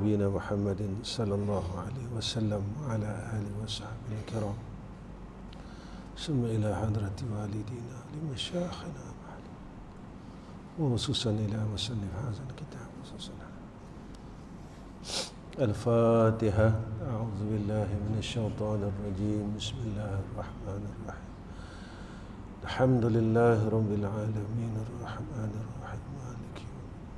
نبينا محمد صلى الله عليه وسلم وعلى آله وصحبه الكرام ثم إلى حضرة والدينا لمشايخنا وخصوصا إلى مصنف هذا الكتاب خصوصا الفاتحة. أعوذ بالله من الشيطان الرجيم. بسم الله الرحمن الرحيم. الحمد لله رب العالمين الرحمن الرحيم مالك يوم الدين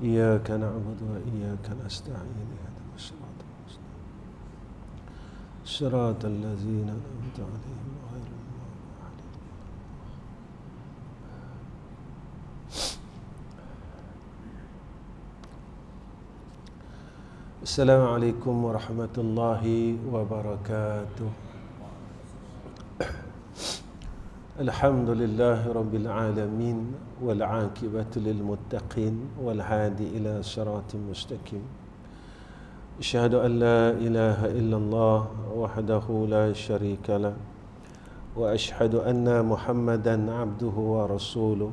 إياك نعبد وإياك نستعين اهدنا الصراط المستقيم صراط الذين أنعمت عليهم غير المغضوب عليهم. السلام عليكم ورحمة الله وبركاته. الحمد لله رب العالمين والعاقبة للمتقين والهادي إلى صراط مستقيم. أشهد أن لا إله إلا الله وحده لا شريك له وأشهد أن محمدا عبده ورسوله.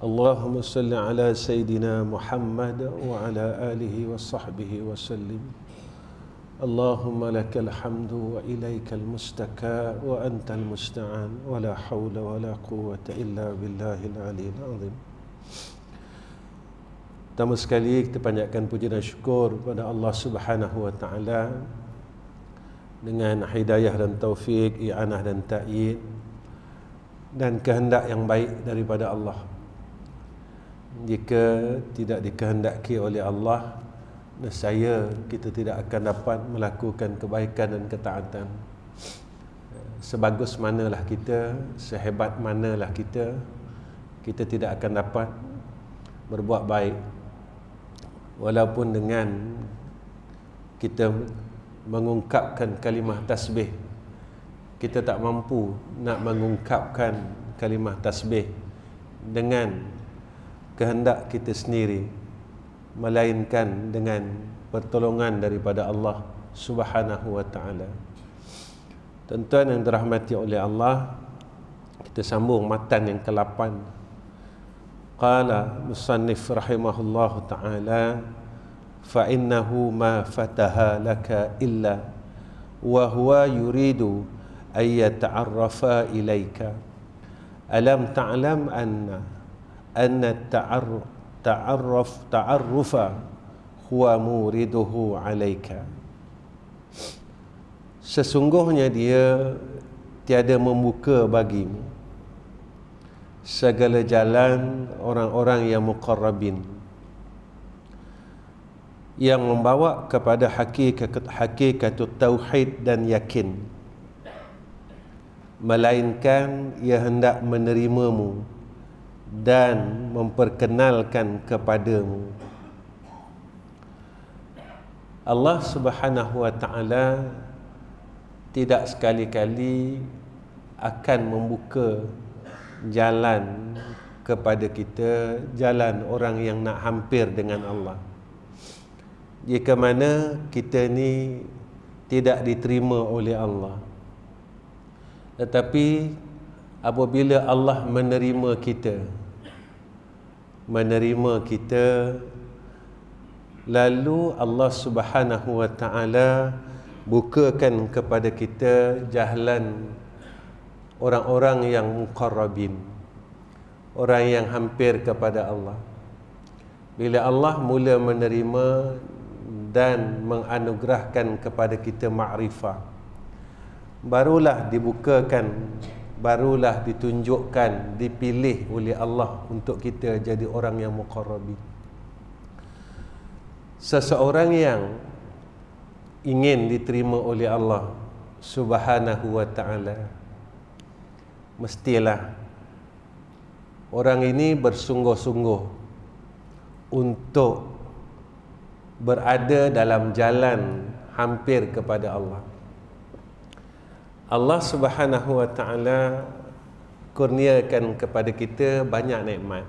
اللهم صل على سيدنا محمد وعلى آله وصحبه وسلم. اللهم لك الحمد وإليك المستكى وأنت المستعان ولا حول ولا قوة إلا بالله العلي العظيم. Pertama sekali kita panjatkan puji dan syukur kepada Allah Subhanahu wa taala dengan hidayah dan taufik, i'anah dan ta'yid dan kehendak yang baik daripada Allah. Jika tidak dikehendaki oleh Allah, nescaya kita tidak akan dapat melakukan kebaikan dan ketaatan. Sebagus manalah kita, sehebat manalah kita, kita tidak akan dapat berbuat baik walaupun dengan kita mengungkapkan kalimah tasbih. Kita tak mampu nak mengungkapkan kalimah tasbih dengan kehendak kita sendiri, melainkan dengan pertolongan daripada Allah Subhanahu wa taala. Tuan-tuan yang dirahmati oleh Allah, kita sambung matan yang ke-8. Qala musannif rahimahullahu taala fa innahu ma fataha laka illa wa huwa yuridu ay yata'arrafa ilaika alam ta'lam anna ta'arrufa huwa muriduhu alaika. Sesungguhnya dia tiada membuka bagimu segala jalan orang-orang yang muqarrabin yang membawa kepada hakikatut tauhid dan yakin, melainkan ia hendak menerimamu dan memperkenalkan kepadamu. Allah Subhanahu wa taala tidak sekali-kali akan membuka jalan kepada kita, jalan orang yang nak hampir dengan Allah, jika mana kita ni tidak diterima oleh Allah. Tetapi apabila Allah menerima kita, lalu Allah Subhanahu wa taala bukakan kepada kita jalan orang-orang yang muqarrabin, orang yang hampir kepada Allah. Bila Allah mula menerima dan menganugerahkan kepada kita ma'rifah, barulah dibukakan, barulah ditunjukkan, dipilih oleh Allah untuk kita jadi orang yang muqarrabin. Seseorang yang ingin diterima oleh Allah Subhanahu wa taala, mestilah orang ini bersungguh-sungguh untuk berada dalam jalan hampir kepada Allah. Allah Subhanahu wa taala kurniakan kepada kita banyak nikmat.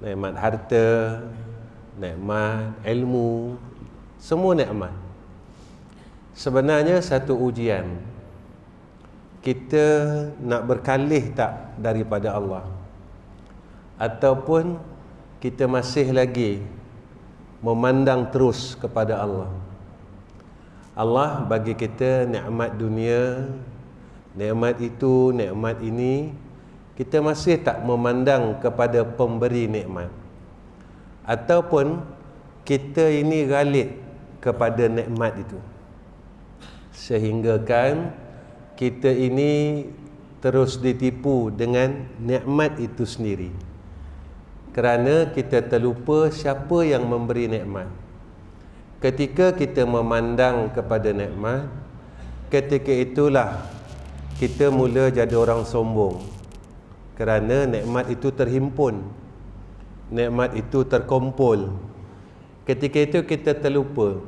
Nikmat harta, nikmat ilmu, semua nikmat. Sebenarnya satu ujian. Kita nak berkalih tak daripada Allah, ataupun kita masih lagi memandang terus kepada Allah. Allah bagi kita nikmat dunia, nikmat itu, nikmat ini, kita masih tak memandang kepada pemberi nikmat. Ataupun kita ini ghalib kepada nikmat itu, sehingga kan kita ini terus ditipu dengan nikmat itu sendiri, kerana kita terlupa siapa yang memberi nikmat. Ketika kita memandang kepada nikmat, ketika itulah kita mula jadi orang sombong, kerana nikmat itu terhimpun, nikmat itu terkumpul. Ketika itu kita terlupa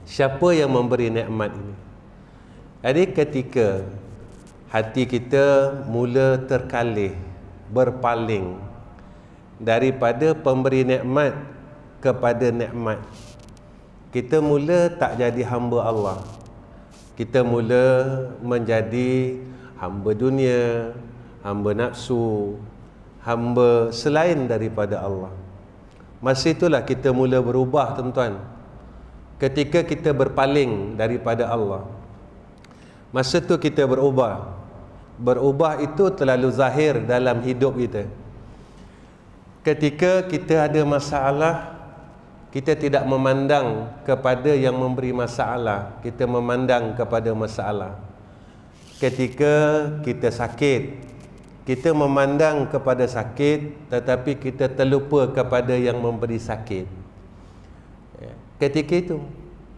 siapa yang memberi nikmat ini. Jadi ketika hati kita mula terkalih, berpaling daripada pemberi nikmat kepada nikmat, kita mula tak jadi hamba Allah. Kita mula menjadi hamba dunia, hamba nafsu, hamba selain daripada Allah. Masa itulah kita mula berubah, tuan-tuan. Ketika kita berpaling daripada Allah, masa tu kita berubah. Berubah itu terlalu zahir dalam hidup kita. Ketika kita ada masalah, kita tidak memandang kepada yang memberi masalah, kita memandang kepada masalah. Ketika kita sakit, kita memandang kepada sakit, tetapi kita terlupa kepada yang memberi sakit. Ketika itu,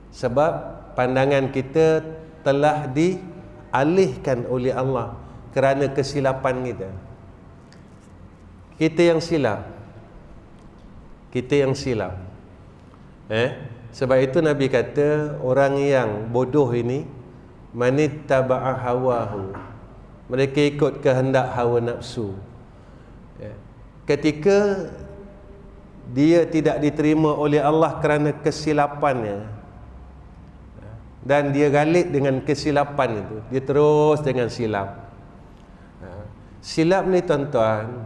sebab pandangan kita telah dialihkan oleh Allah kerana kesilapan kita. Kita yang silap. Kita yang silap. Sebab itu Nabi kata, orang yang bodoh ini manittaba'a hawahu, mereka ikut kehendak hawa nafsu. Ketika dia tidak diterima oleh Allah kerana kesilapannya, dan dia ghalib dengan kesilapan itu, dia terus dengan silap. Silap ni, tuan-tuan,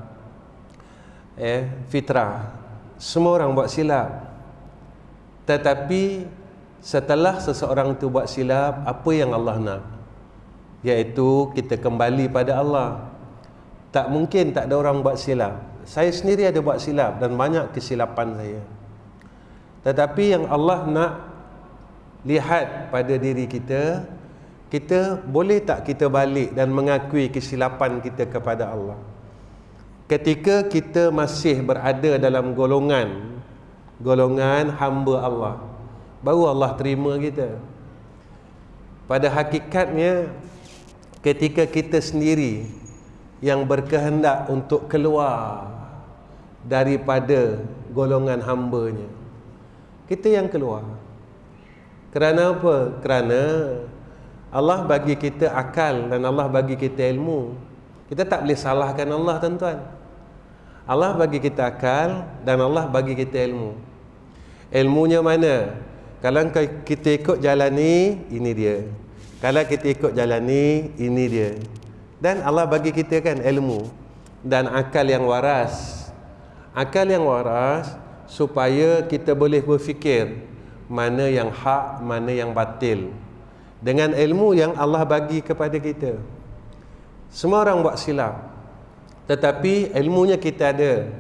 fitrah. Semua orang buat silap. Tetapi setelah seseorang itu buat silap, apa yang Allah nak? Iaitu kita kembali pada Allah. Tak mungkin tak ada orang buat silap. Saya sendiri ada buat silap dan banyak kesilapan saya. Tetapi yang Allah nak lihat pada diri kita, kita boleh tak kita balik dan mengakui kesilapan kita kepada Allah. Ketika kita masih berada dalam golongan hamba Allah, baru Allah terima kita. Pada hakikatnya, ketika kita sendiri yang berkehendak untuk keluar daripada golongan hambanya, kita yang keluar. Kerana apa? Kerana Allah bagi kita akal dan Allah bagi kita ilmu. Kita tak boleh salahkan Allah, tuan-tuan. Allah bagi kita akal dan Allah bagi kita ilmu. Ilmunya mana? Kalau kita ikut jalan ni, ini dia. Kalau kita ikut jalan ni, ini dia. Dan Allah bagi kita kan ilmu dan akal yang waras. Akal yang waras supaya kita boleh berfikir mana yang hak, mana yang batil, dengan ilmu yang Allah bagi kepada kita. Semua orang buat silap, tetapi ilmunya kita ada.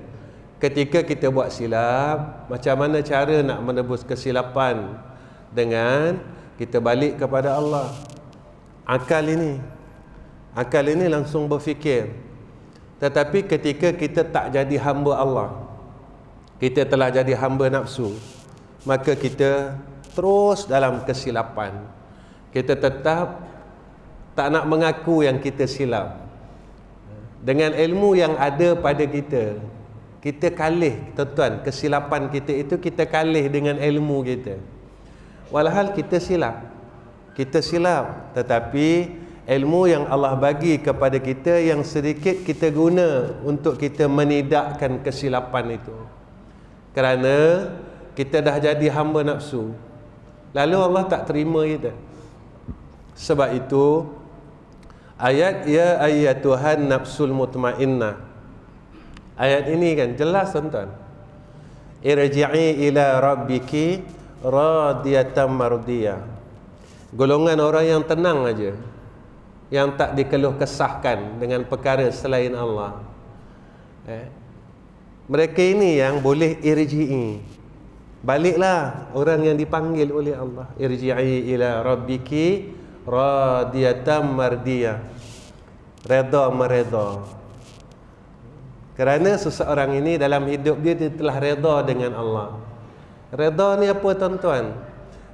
Ketika kita buat silap, macam mana cara nak menebus kesilapan? Dengan kita balik kepada Allah. Akal ini langsung berfikir. Tetapi ketika kita tak jadi hamba Allah, kita telah jadi hamba nafsu, maka kita terus dalam kesilapan. Kita tetap tak nak mengaku yang kita silap. Dengan ilmu yang ada pada kita, kita kalih, tuan-tuan, kesilapan kita itu kita kalih dengan ilmu kita. Walhal kita silap. Kita silap, tetapi ilmu yang Allah bagi kepada kita yang sedikit kita guna untuk kita menidakkan kesilapan itu. Kerana kita dah jadi hamba nafsu, lalu Allah tak terima kita. Sebab itu ayat ya ayyatuhan nafsul mutmainnah, ayat ini kan jelas, tuan-tuan. Irji'i ila rabbiki radiyatan mardiyah. Golongan orang yang tenang aja, yang tak dikeluh kesahkan dengan perkara selain Allah. Mereka ini yang boleh irji'i. Baliklah orang yang dipanggil oleh Allah. Irji'i ila rabbiki radiyatan mardiyah. Redha meredha. Kerana seseorang ini dalam hidup dia telah redha dengan Allah. Redha ni apa tuan-tuan?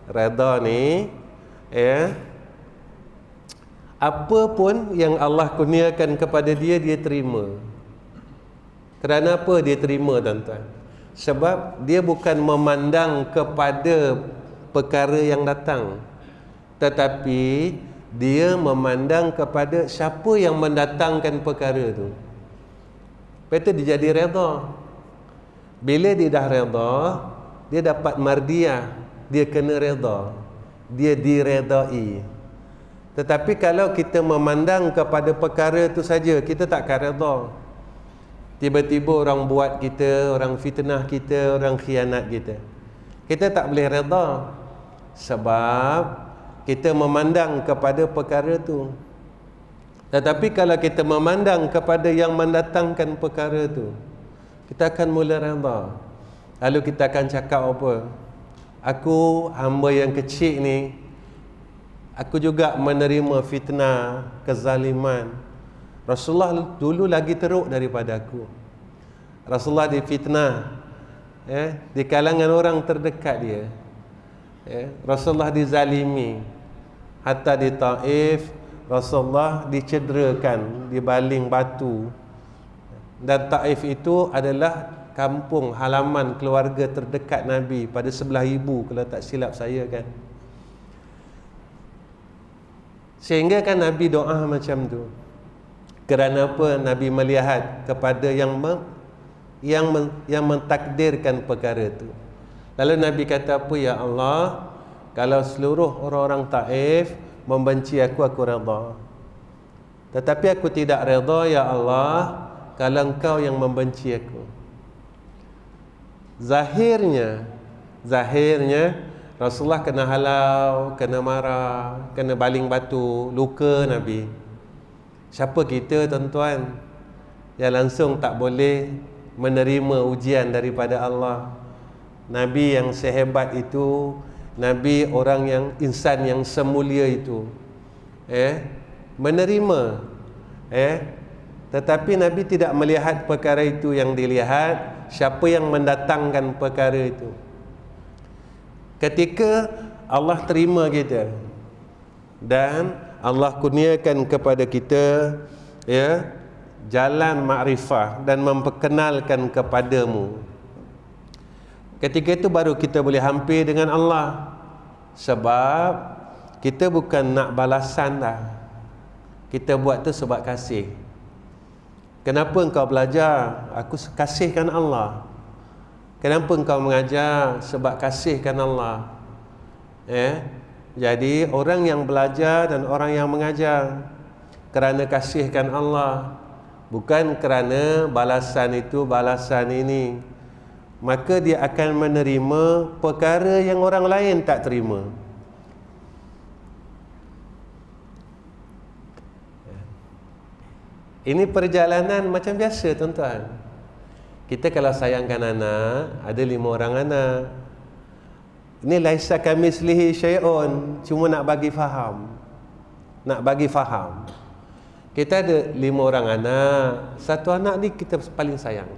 Redha ni apa pun yang Allah kurniakan kepada dia, dia terima. Kerana apa dia terima, tuan-tuan? Sebab dia bukan memandang kepada perkara yang datang, tetapi dia memandang kepada siapa yang mendatangkan perkara tu. Lepas tu dia jadi redha. Bila dia dah redha, dia dapat mardiyah, dia kena redha, dia diredai. Tetapi kalau kita memandang kepada perkara tu saja, kita takkan redha. Tiba-tiba orang buat kita, orang fitnah kita, orang khianat kita, kita tak boleh redha. Sebab kita memandang kepada perkara tu. Tetapi kalau kita memandang kepada yang mendatangkan perkara tu, kita akan mula redha. Lalu kita akan cakap apa? Aku hamba yang kecil ni, aku juga menerima fitnah, kezaliman. Rasulullah dulu lagi teruk daripada aku. Rasulullah difitnah di kalangan orang terdekat dia. Rasulullah dizalimi. Hatta di Taif Rasulullah dicederakan, dibaling batu. Dan Taif itu adalah kampung halaman keluarga terdekat Nabi, pada sebelah ibu kalau tak silap saya kan. Sehingga kan Nabi doa macam tu. Kerana apa? Nabi melihat kepada yang mentakdirkan perkara itu. Lalu Nabi kata apa? Ya Allah, kalau seluruh orang-orang Taif membenci aku, aku redha. Tetapi aku tidak redha, ya Allah, kalau engkau yang membenci aku. Zahirnya Rasulullah kena halau, kena marah, kena baling batu, luka Nabi. Siapa kita, tuan-tuan, yang langsung tak boleh menerima ujian daripada Allah? Nabi yang sehebat itu, Nabi orang yang insan yang semulia itu, menerima, tetapi Nabi tidak melihat perkara itu. Yang dilihat siapa yang mendatangkan perkara itu. Ketika Allah terima kita dan Allah kurniakan kepada kita jalan makrifah dan memperkenalkan kepadamu, ketika itu baru kita boleh hampir dengan Allah. Sebab kita bukan nak balasan dah, kita buat tu sebab kasih. Kenapa engkau belajar? Aku kasihkan Allah. Kenapa engkau mengajar? Sebab kasihkan Allah. Jadi orang yang belajar dan orang yang mengajar kerana kasihkan Allah, bukan kerana balasan itu, balasan ini, maka dia akan menerima perkara yang orang lain tak terima. Ini perjalanan macam biasa, tuan-tuan. Kita kalau sayangkan anak, ada 5 orang anak. Ini laisa kamislihi syai'un, cuma nak bagi faham. Nak bagi faham. Kita ada 5 orang anak, satu anak ni kita paling sayang.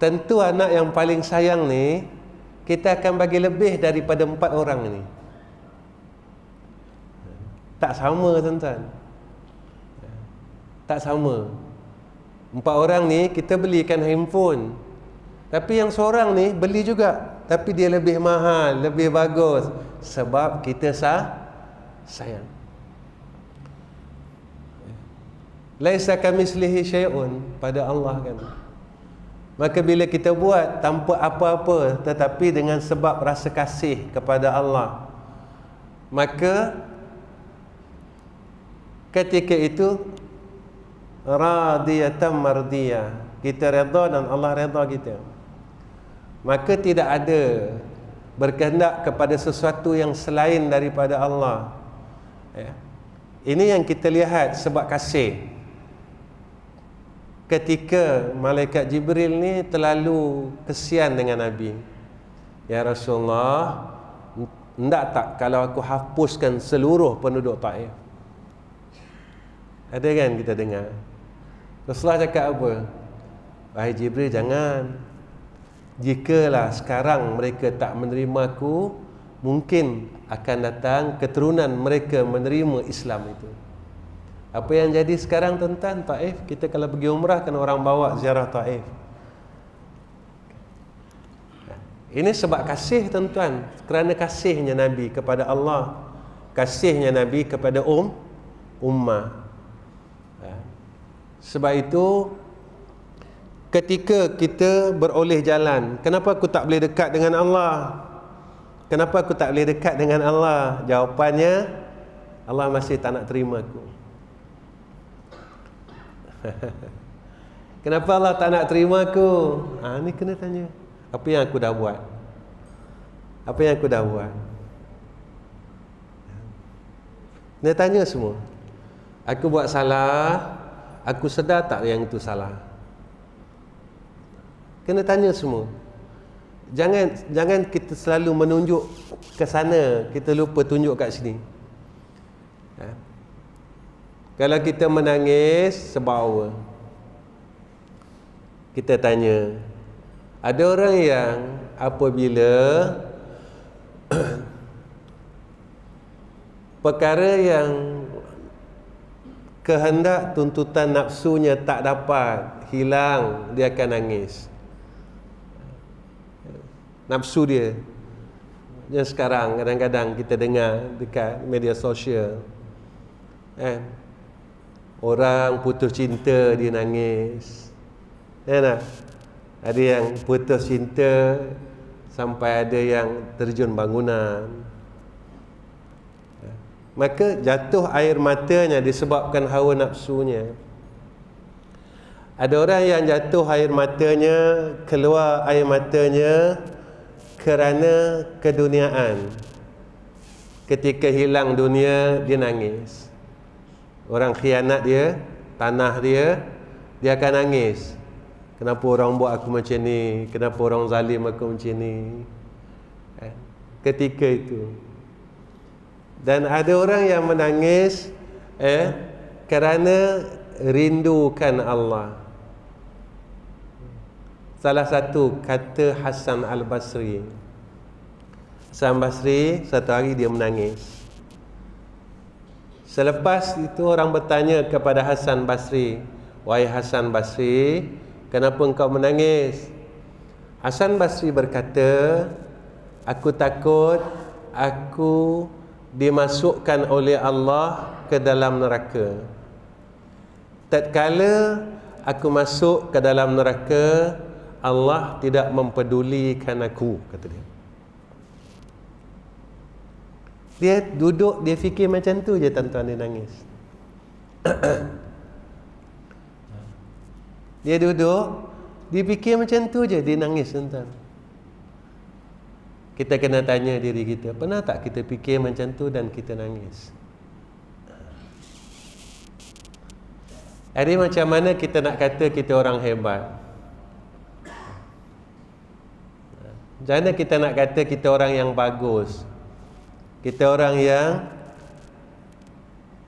Tentu anak yang paling sayang ni kita akan bagi lebih daripada 4 orang ni. Tak sama, tuan-tuan. Tak sama. 4 orang ni kita belikan handphone, tapi yang seorang ni beli juga, tapi dia lebih mahal, lebih bagus, sebab kita sayang. Laisa kamislihi syai'un, pada Allah kan. Maka bila kita buat tanpa apa-apa, tetapi dengan sebab rasa kasih kepada Allah, maka ketika itu radiyatan mardiyah, kita redha dan Allah redha kita. Maka tidak ada berkehendak kepada sesuatu yang selain daripada Allah. Ya. Ini yang kita lihat sebab kasih. Ketika malaikat Jibril ni terlalu kesian dengan Nabi. Ya Rasulullah, hendak tak kalau aku hapuskan seluruh penduduk Taif? Ada kan kita dengar? Rasulullah cakap apa? Wahai Jibril, jangan. Jikalah sekarang mereka tak menerima aku, mungkin akan datang keturunan mereka menerima Islam itu. Apa yang jadi sekarang tentang Taif, kita kalau pergi umrah kan orang bawa ziarah Taif. Ini sebab kasih tuan-tuan, kerana kasihnya Nabi kepada Allah, kasihnya Nabi kepada ummah. Sebab itu ketika kita beroleh jalan, kenapa aku tak boleh dekat dengan Allah? Kenapa aku tak boleh dekat dengan Allah? Jawapannya, Allah masih tak nak terima aku. Kenapa Allah tak nak terima aku? Ni kena tanya. Apa yang aku dah buat? Apa yang aku dah buat? Kena tanya semua. Aku buat salah, aku sedar tak yang itu salah? Kena tanya semua. Jangan kita selalu menunjuk ke sana, kita lupa tunjuk kat sini. Kalau kita menangis sebab apa? Kita tanya. Ada orang yang apabila perkara yang kehendak tuntutan nafsunya tak dapat, hilang, dia akan nangis. Nafsu dia. Yang sekarang kadang-kadang kita dengar dekat media sosial, orang putus cinta dia nangis. Tak? Ada yang putus cinta sampai ada yang terjun bangunan. Maka jatuh air matanya disebabkan hawa nafsunya. Ada orang yang jatuh air matanya, keluar air matanya kerana keduniaan. Ketika hilang dunia, dia nangis. Orang khianat dia, tanah dia, dia akan nangis. Kenapa orang buat aku macam ni? Kenapa orang zalim aku macam ni? Ketika itu. Dan ada orang yang menangis kerana rindukan Allah. Salah satu kata Hasan Al-Basri. Hasan Basri satu hari dia menangis. Selepas itu orang bertanya kepada Hasan Basri, "Wahai Hasan Basri, kenapa engkau menangis?" Hasan Basri berkata, "Aku takut aku dimasukkan oleh Allah ke dalam neraka. Tatkala aku masuk ke dalam neraka, Allah tidak mempedulikan aku," kata dia. Dia duduk, dia fikir macam tu je tuan-tuan, dia nangis. Dia duduk, dia fikir macam tu je, dia nangis tuan-tuan. Kita kena tanya diri kita, pernah tak kita fikir macam tu dan kita nangis? Jadi macam mana kita nak kata kita orang hebat? Macam mana kita nak kata kita orang yang bagus? Kita orang yang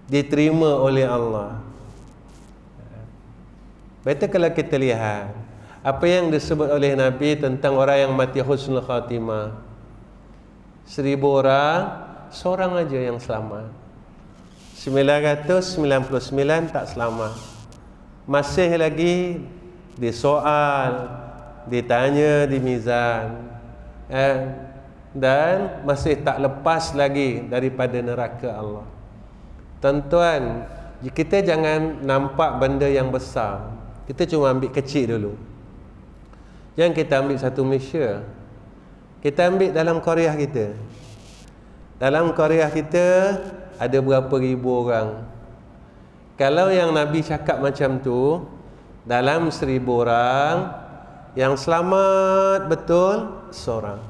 diterima oleh Allah. Betul kalau kita lihat apa yang disebut oleh Nabi tentang orang yang mati husnul khatimah. 1000 orang, seorang aja yang selamat. 999 tak selamat. Masih lagi disoal, ditanya di mizan, dan masih tak lepas lagi daripada neraka Allah. Tuan-tuan, kita jangan nampak benda yang besar. Kita cuma ambil kecil dulu. Jangan kita ambil satu Malaysia. Kita ambil dalam Korea kita. Dalam Korea kita ada berapa ribu orang. Kalau yang Nabi cakap macam tu, Dalam 1000 orang, yang selamat betul seorang.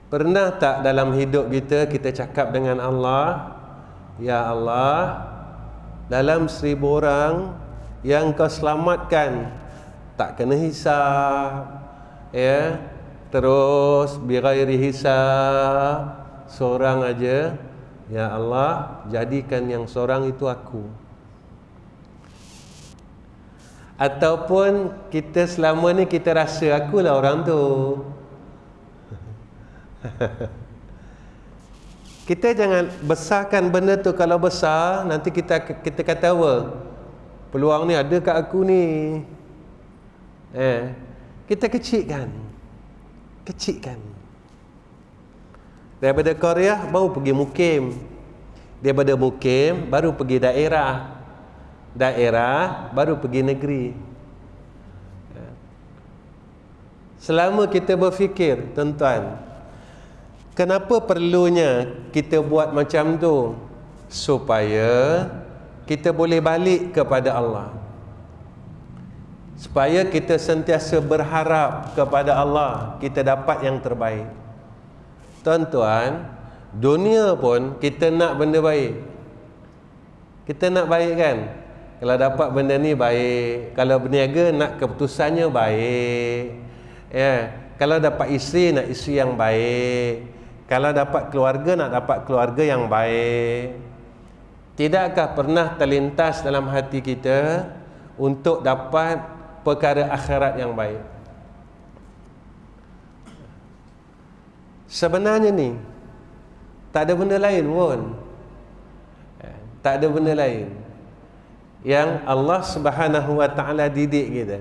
Pernah tak dalam hidup kita cakap dengan Allah, ya Allah, dalam 1000 orang yang kau selamatkan, tak kena hisab, ya, terus bighairi hisab, seorang aja, ya Allah, jadikan yang seorang itu aku. Ataupun kita selama ni kita rasa akulah orang tu. Kita jangan besarkan benda tu. Kalau besar, nanti kita kata apa? Peluang ni ada kat aku ni. Kita kecilkan. Daripada Korea baru pergi mukim. Daripada mukim baru pergi daerah baru pergi negeri. Selama kita berfikir, tuan-tuan, kenapa perlunya kita buat macam tu? Supaya kita boleh balik kepada Allah, supaya kita sentiasa berharap kepada Allah, kita dapat yang terbaik. Tuan-tuan, dunia pun kita nak benda baik. Kita nak baik kan? Kalau dapat benda ni baik, kalau berniaga nak keputusannya baik, ya. Kalau dapat isteri nak isteri yang baik, kalau dapat keluarga nak dapat keluarga yang baik. Tidakkah pernah terlintas dalam hati kita untuk dapat perkara akhirat yang baik? Sebenarnya ni tak ada benda lain pun. Tak ada benda lain yang Allah Subhanahu wa taala didik kita.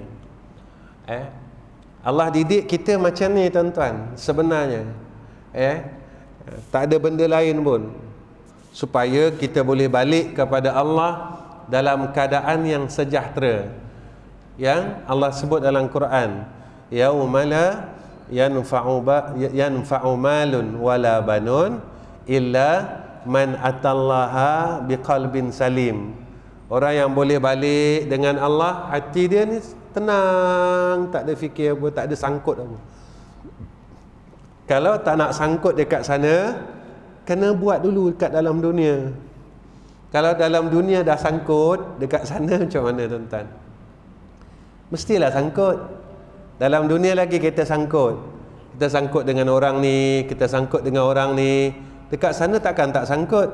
Allah didik kita macam ni, tuan-tuan. Sebenarnya tak ada benda lain pun, supaya kita boleh balik kepada Allah dalam keadaan yang sejahtera, yang Allah sebut dalam Quran, yauma la yanfa'u malun wala banun illa man atallaha biqalbin salim. Orang yang boleh balik dengan Allah, hati dia ni tenang, tak ada fikir apa, tak ada sangkut apa. Kalau tak nak sangkut dekat sana, kena buat dulu dekat dalam dunia. Kalau dalam dunia dah sangkut, dekat sana macam mana, tuan-tuan? Mestilah sangkut. Dalam dunia lagi kita sangkut. Kita sangkut dengan orang ni, kita sangkut dengan orang ni. Dekat sana takkan tak sangkut.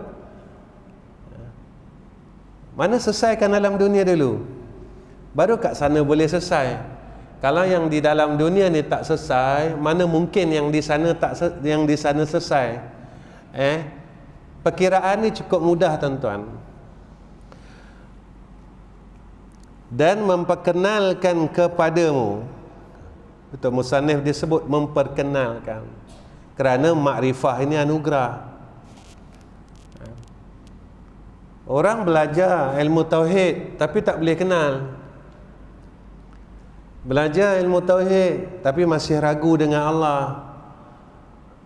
Mana selesaikan dalam dunia dulu, baru kat sana boleh selesai. Kalau yang di dalam dunia ni tak selesai, mana mungkin yang di sana selesai? Perkiraan ni cukup mudah, tuan-tuan. Dan memperkenalkan kepadamu, betul, musannif dia sebut memperkenalkan, kerana makrifah ini anugerah. Orang belajar ilmu tauhid tapi tak boleh kenal. Belajar ilmu tauhid tapi masih ragu dengan Allah.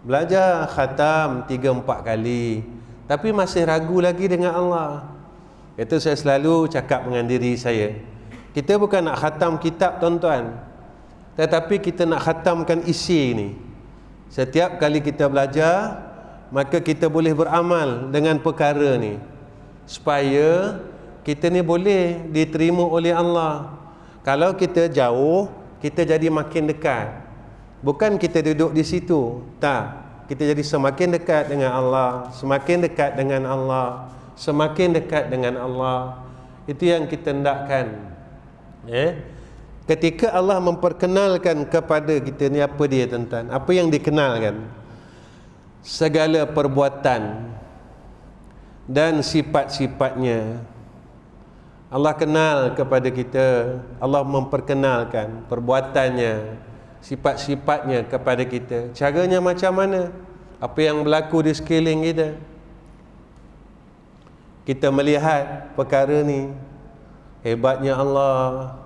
Belajar khatam 3-4 kali tapi masih ragu lagi dengan Allah. Itu saya selalu cakap dengan diri saya. Kita bukan nak khatam kitab, tuan-tuan, tetapi kita nak khatamkan isi ni. Setiap kali kita belajar, maka kita boleh beramal dengan perkara ni, supaya kita ni boleh diterima oleh Allah. Kalau kita jauh, kita jadi makin dekat. Bukan kita duduk di situ, tak. Kita jadi semakin dekat dengan Allah, semakin dekat dengan Allah, semakin dekat dengan Allah. Itu yang kita hendakkan. Ketika Allah memperkenalkan kepada kita ni, apa dia, tuan-tuan? Apa yang dikenalkan? Segala perbuatan dan sifat-sifatnya. Allah kenal kepada kita, Allah memperkenalkan perbuatannya, sifat-sifatnya kepada kita. Caranya macam mana? Apa yang berlaku di sekeliling kita, kita melihat perkara ni, hebatnya Allah.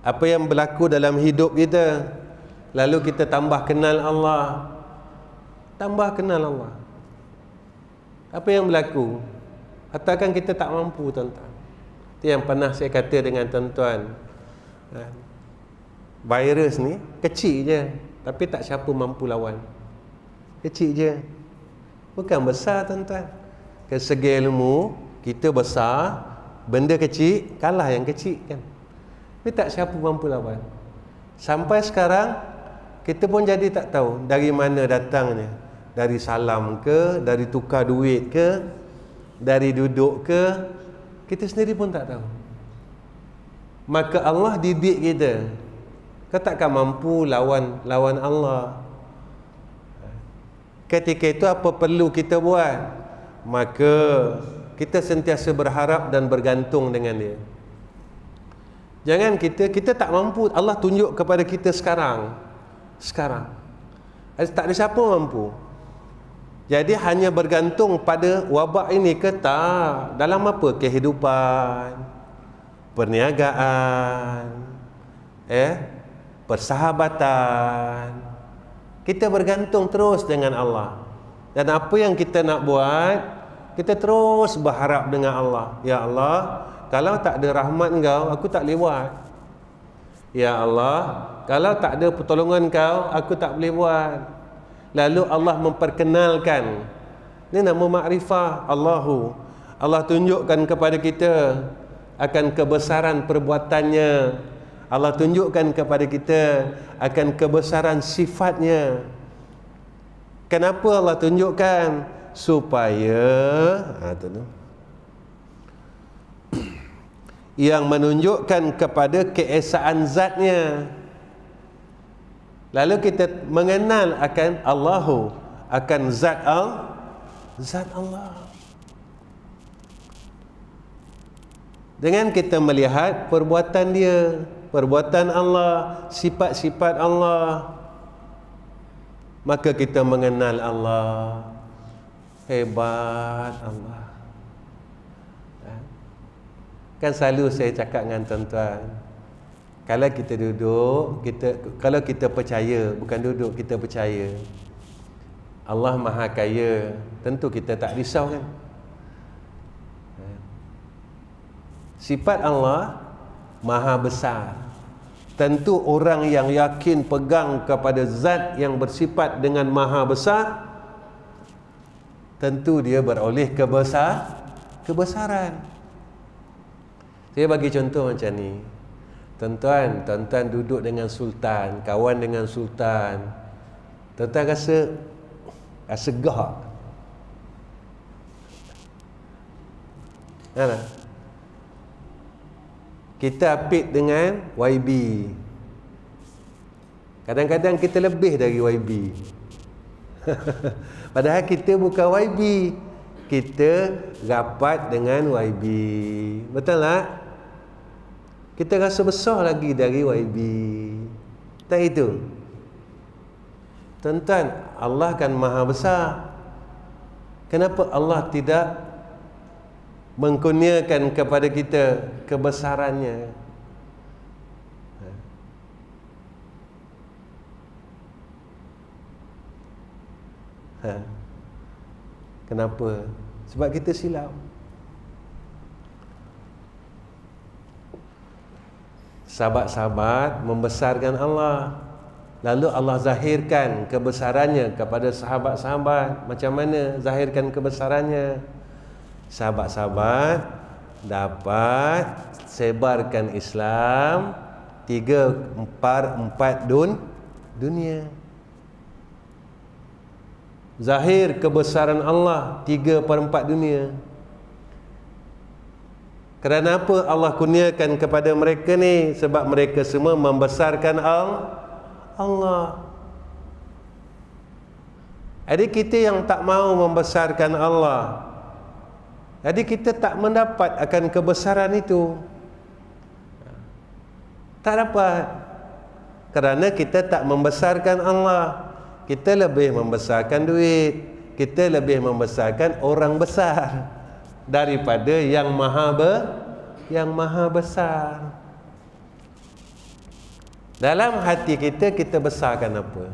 Apa yang berlaku dalam hidup kita, lalu kita tambah kenal Allah, tambah kenal Allah. Apa yang berlaku? Katakan kita tak mampu, tuan-tuan. Itu yang pernah saya kata dengan tuan-tuan. Virus ni kecil je, tapi tak siapa mampu lawan. Kecil je, bukan besar tuan-tuan. Dari segi ilmu kita besar, benda kecil kalah yang kecil kan. Tapi tak siapa mampu lawan. Sampai sekarang kita pun jadi tak tahu dari mana datangnya. Dari salam ke, dari tukar duit ke, dari duduk ke, kita sendiri pun tak tahu. Maka Allah didik kita. Kau takkan mampu lawan Allah. Ketika itu apa perlu kita buat? Maka kita sentiasa berharap dan bergantung dengan dia. Jangan kita tak mampu, Allah tunjuk kepada kita sekarang. Tak ada siapa mampu. Jadi hanya bergantung pada wabak ini ke tak? Dalam apa? Kehidupan, perniagaan, persahabatan. Kita bergantung terus dengan Allah. Dan apa yang kita nak buat, kita terus berharap dengan Allah. Ya Allah, kalau tak ada rahmat Engkau, aku tak boleh buat. Ya Allah, kalau tak ada pertolongan Engkau, aku tak boleh buat. Lalu Allah memperkenalkan. Ini nama makrifah Allahu. Allah tunjukkan kepada kita akan kebesaran perbuatannya. Allah tunjukkan kepada kita akan kebesaran sifatnya. Kenapa Allah tunjukkan? Supaya yang menunjukkan kepada keesaan zatnya. Lalu kita mengenal akan Allahu, akan zat Allah. Dengan kita melihat perbuatan dia, perbuatan Allah, sifat-sifat Allah, maka kita mengenal Allah. Hebat Allah. Kan selalu saya cakap dengan tuan-tuan, kalau kita duduk, kalau kita percaya, bukan duduk, kita percaya Allah Maha Kaya, tentu kita tak risau kan. Sifat Allah Maha Besar. Tentu orang yang yakin pegang kepada zat yang bersifat dengan Maha Besar, tentu dia beroleh kebesaran. Saya bagi contoh macam ni. Tuan-tuan duduk dengan sultan, kawan dengan sultan. Tuan-tuan rasa gahak. Mana? Kita apit dengan YB. Kadang-kadang kita lebih dari YB. Padahal kita bukan YB. Kita rapat dengan YB. Betul tak? Kita rasa besar lagi dari YB. Tak itu? Tuan-tuan, Allah kan Maha Besar. Kenapa Allah tidak mengkurniakan kepada kita kebesarannya? Kenapa? Sebab kita silap. Sahabat-sahabat membesarkan Allah, lalu Allah zahirkan kebesarannya kepada sahabat-sahabat. Macam mana zahirkan kebesarannya? Sahabat-sahabat dapat sebarkan Islam 3/4 dunia. Zahir kebesaran Allah 3/4 dunia. Kerana apa Allah kurniakan kepada mereka ni? Sebab mereka semua membesarkan Allah. Jadi kita yang tak mau membesarkan Allah, jadi kita tak mendapat akan kebesaran itu. Tak dapat. Kerana kita tak membesarkan Allah. Kita lebih membesarkan duit, kita lebih membesarkan orang besar daripada yang maha besar. Dalam hati kita, kita besarkan apa?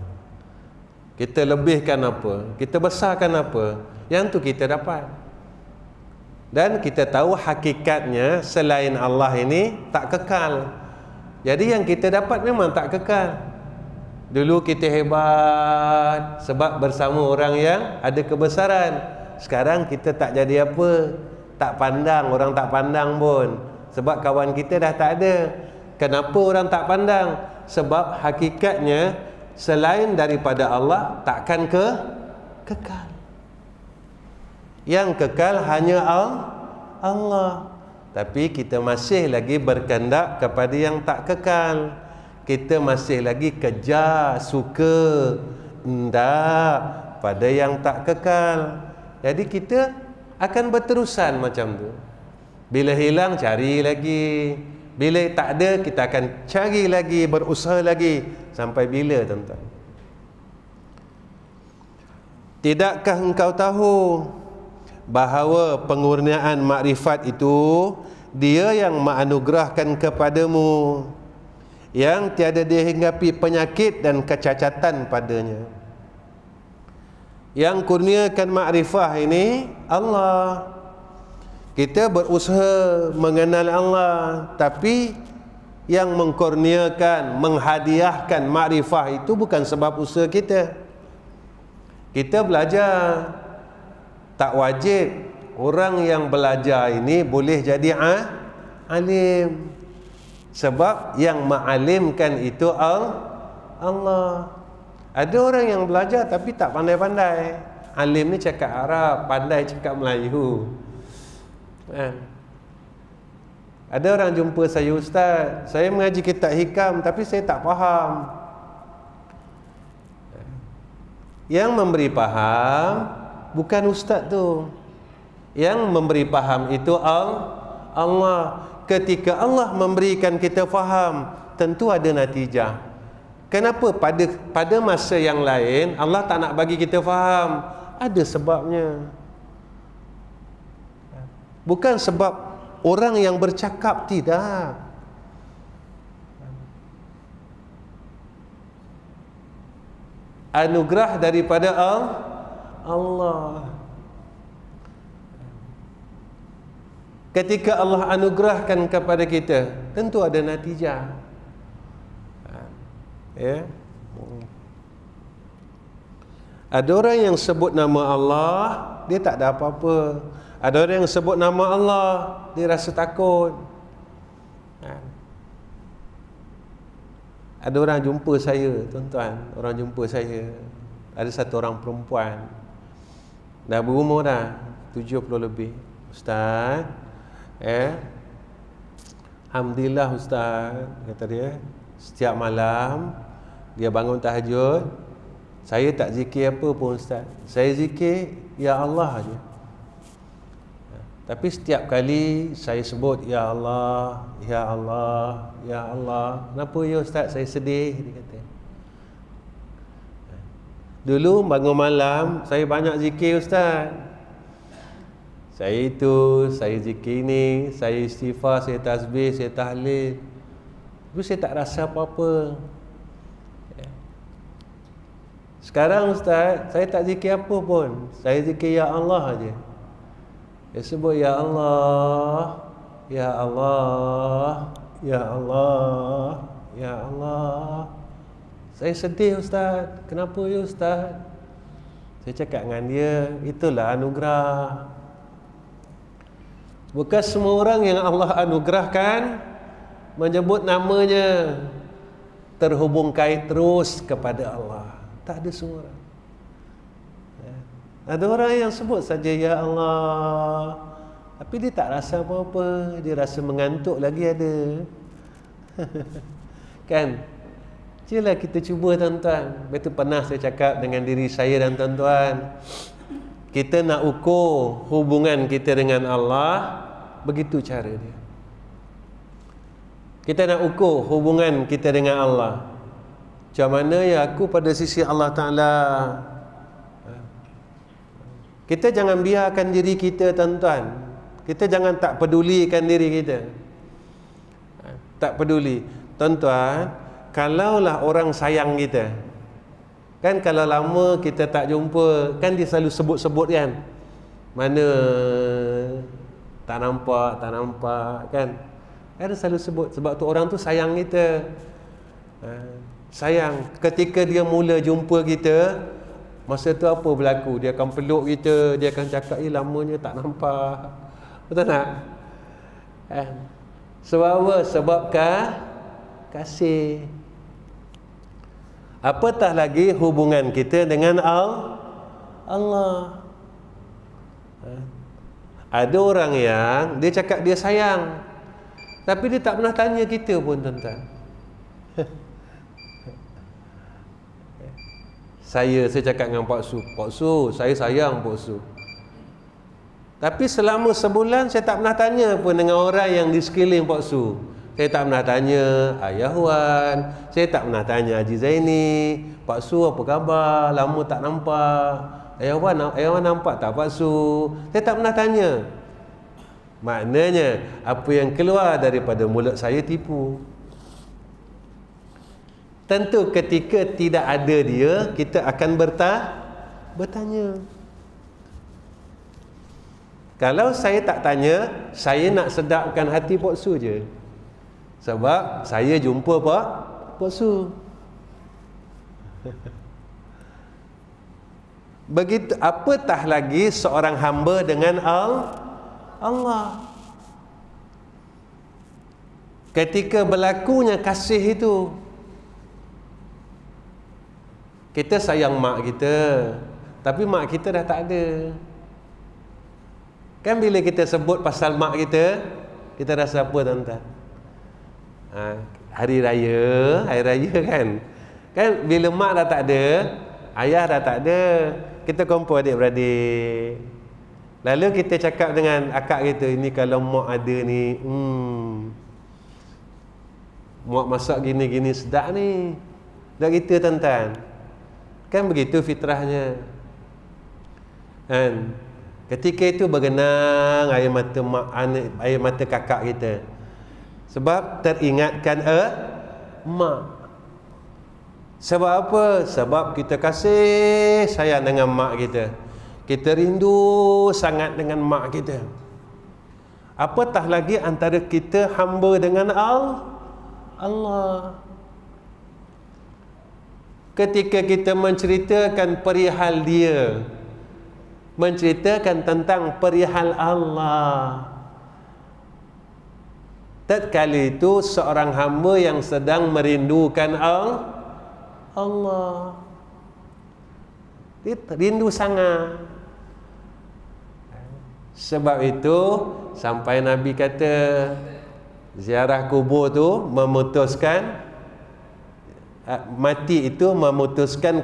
Kita lebihkan apa? Kita besarkan apa? Yang tu kita dapat. Dan kita tahu hakikatnya selain Allah ini tak kekal. Jadi yang kita dapat memang tak kekal. Dulu kita hebat sebab bersama orang yang ada kebesaran. Sekarang kita tak jadi apa, tak pandang, orang tak pandang pun, sebab kawan kita dah tak ada. Kenapa orang tak pandang? Sebab hakikatnya selain daripada Allah takkan kekal. Yang kekal hanya Allah. Tapi kita masih lagi berkehendak kepada yang tak kekal. Kita masih lagi kejar, suka, hendak pada yang tak kekal. Jadi kita akan berterusan macam tu. Bila hilang, cari lagi. Bila tak ada, kita akan cari lagi, berusaha lagi. Sampai bila, tuan-tuan? Tidakkah engkau tahu bahawa pengurniaan makrifat itu Dia yang menganugerahkan kepadamu, yang tiada dihinggapi penyakit dan kecacatan padanya. Yang kurniakan makrifah ini Allah. Kita berusaha mengenal Allah, tapi yang mengkurniakan, menghadiahkan makrifah itu bukan sebab usaha kita. Kita belajar, tak wajib orang yang belajar ini boleh jadi alim. Sebab yang mengalimkan itu Allah. Ada orang yang belajar tapi tak pandai-pandai. Alim ni cakap Arab, pandai cakap Melayu. Ada orang jumpa saya, ustaz, saya mengaji kitab hikam tapi saya tak faham. Yang memberi faham bukan ustaz tu. Yang memberi faham itu Allah. Ketika Allah memberikan kita faham, tentu ada natijah. Kenapa pada masa yang lain Allah tak nak bagi kita faham? Ada sebabnya. Bukan sebab orang yang bercakap, tidak. Anugerah daripada Allah. Ketika Allah anugerahkan kepada kita, tentu ada natijah. Ya. Ada orang yang sebut nama Allah, dia tak ada apa-apa. Ada orang yang sebut nama Allah, dia rasa takut. Ada orang jumpa saya, tuan-tuan, orang jumpa saya. Ada satu orang perempuan, dah berumur dah 70 lebih. Ustaz, alhamdulillah ustaz, kata dia, setiap malam dia bangun tahajud, saya tak zikir apa pun ustaz, saya zikir ya Allah aja. Tapi setiap kali saya sebut ya Allah, ya Allah, ya Allah, kenapa ya ustaz, saya sedih, dia kata. Dulu bangun malam saya banyak zikir ustaz, saya itu, saya zikir ini, saya istighfar, saya tasbih, saya tahlil, tapi saya tak rasa apa-apa. Sekarang ustaz, saya tak zikir apa pun, saya zikir ya Allah aja. Saya sebut ya Allah, ya Allah, ya Allah, ya Allah. Saya sedih ustaz, kenapa ya ustaz? Saya cakap dengan dia, itulah anugerah. Bukan semua orang yang Allah anugerahkan menyebut namanya terhubung kait terus kepada Allah. Tak ada semua orang. Ada orang yang sebut saja ya Allah, tapi dia tak rasa apa-apa, dia rasa mengantuk lagi ada. Kan? Jelah kita cuba tuan-tuan. Betul pernah saya cakap dengan diri saya dan tuan-tuan, kita nak ukur hubungan kita dengan Allah, begitu cara dia. Kita nak ukur hubungan kita dengan Allah, macam mana ya aku pada sisi Allah Ta'ala. Kita jangan biarkan diri kita tuan-tuan, kita jangan tak pedulikan diri kita. Tak peduli tuan-tuan. Kalaulah orang sayang kita, kan kalau lama kita tak jumpa, kan dia selalu sebut-sebut kan, mana tak nampak kan. Ada selalu sebut sebab tu orang tu sayang kita. Sayang. Ketika dia mula jumpa kita, masa tu apa berlaku? Dia akan peluk kita, dia akan cakap, lamanya tak nampak. Betul tak? Sebab apa? Sebab kasih. Apatah lagi hubungan kita dengan Allah. Ada orang yang dia cakap dia sayang, tapi dia tak pernah tanya kita pun, tuan-tuan. Saya cakap dengan Pak Su, saya sayang Pak Su. Tapi selama sebulan saya tak pernah tanya pun dengan orang yang di sekeliling Pak Su. Saya tak pernah tanya Ayah Wan, saya tak pernah tanya Haji Zaini, Pak Su apa khabar, lama tak nampak. Ayah Wan nampak tak Pak Su? Saya tak pernah tanya. Maknanya apa yang keluar daripada mulut saya tipu. Tentu ketika tidak ada dia, kita akan bertanya. Kalau saya tak tanya, saya nak sedapkan hati Pak Su je. Sebab saya jumpa Pak Su. Begitu, apatah lagi seorang hamba dengan Allah. Ketika berlakunya kasih itu, kita sayang mak kita, tapi mak kita dah tak ada. Kan bila kita sebut pasal mak kita, kita rasa apa, tuan-tuan? Hari raya kan? Kan bila mak dah tak ada, ayah dah tak ada, kita kumpul adik-beradik. Lalu kita cakap dengan akak kita, ini kalau mak ada ni, mak masak gini-gini sedap ni. Dah kita, tuan-tuan. Kan begitu fitrahnya. Kan? Ketika itu bergenang air mata kakak kita. Sebab teringatkan mak. Sebab apa? Sebab kita kasih sayang dengan mak kita. Kita rindu sangat dengan mak kita. Apatah lagi antara kita hamba dengan Allah. Ketika kita menceritakan perihal dia, menceritakan tentang perihal Allah, tatkala itu seorang hamba yang sedang merindukan Allah. Dia rindu sangat. Sebab itu sampai Nabi kata ziarah kubur tu memutuskan, mati itu memutuskan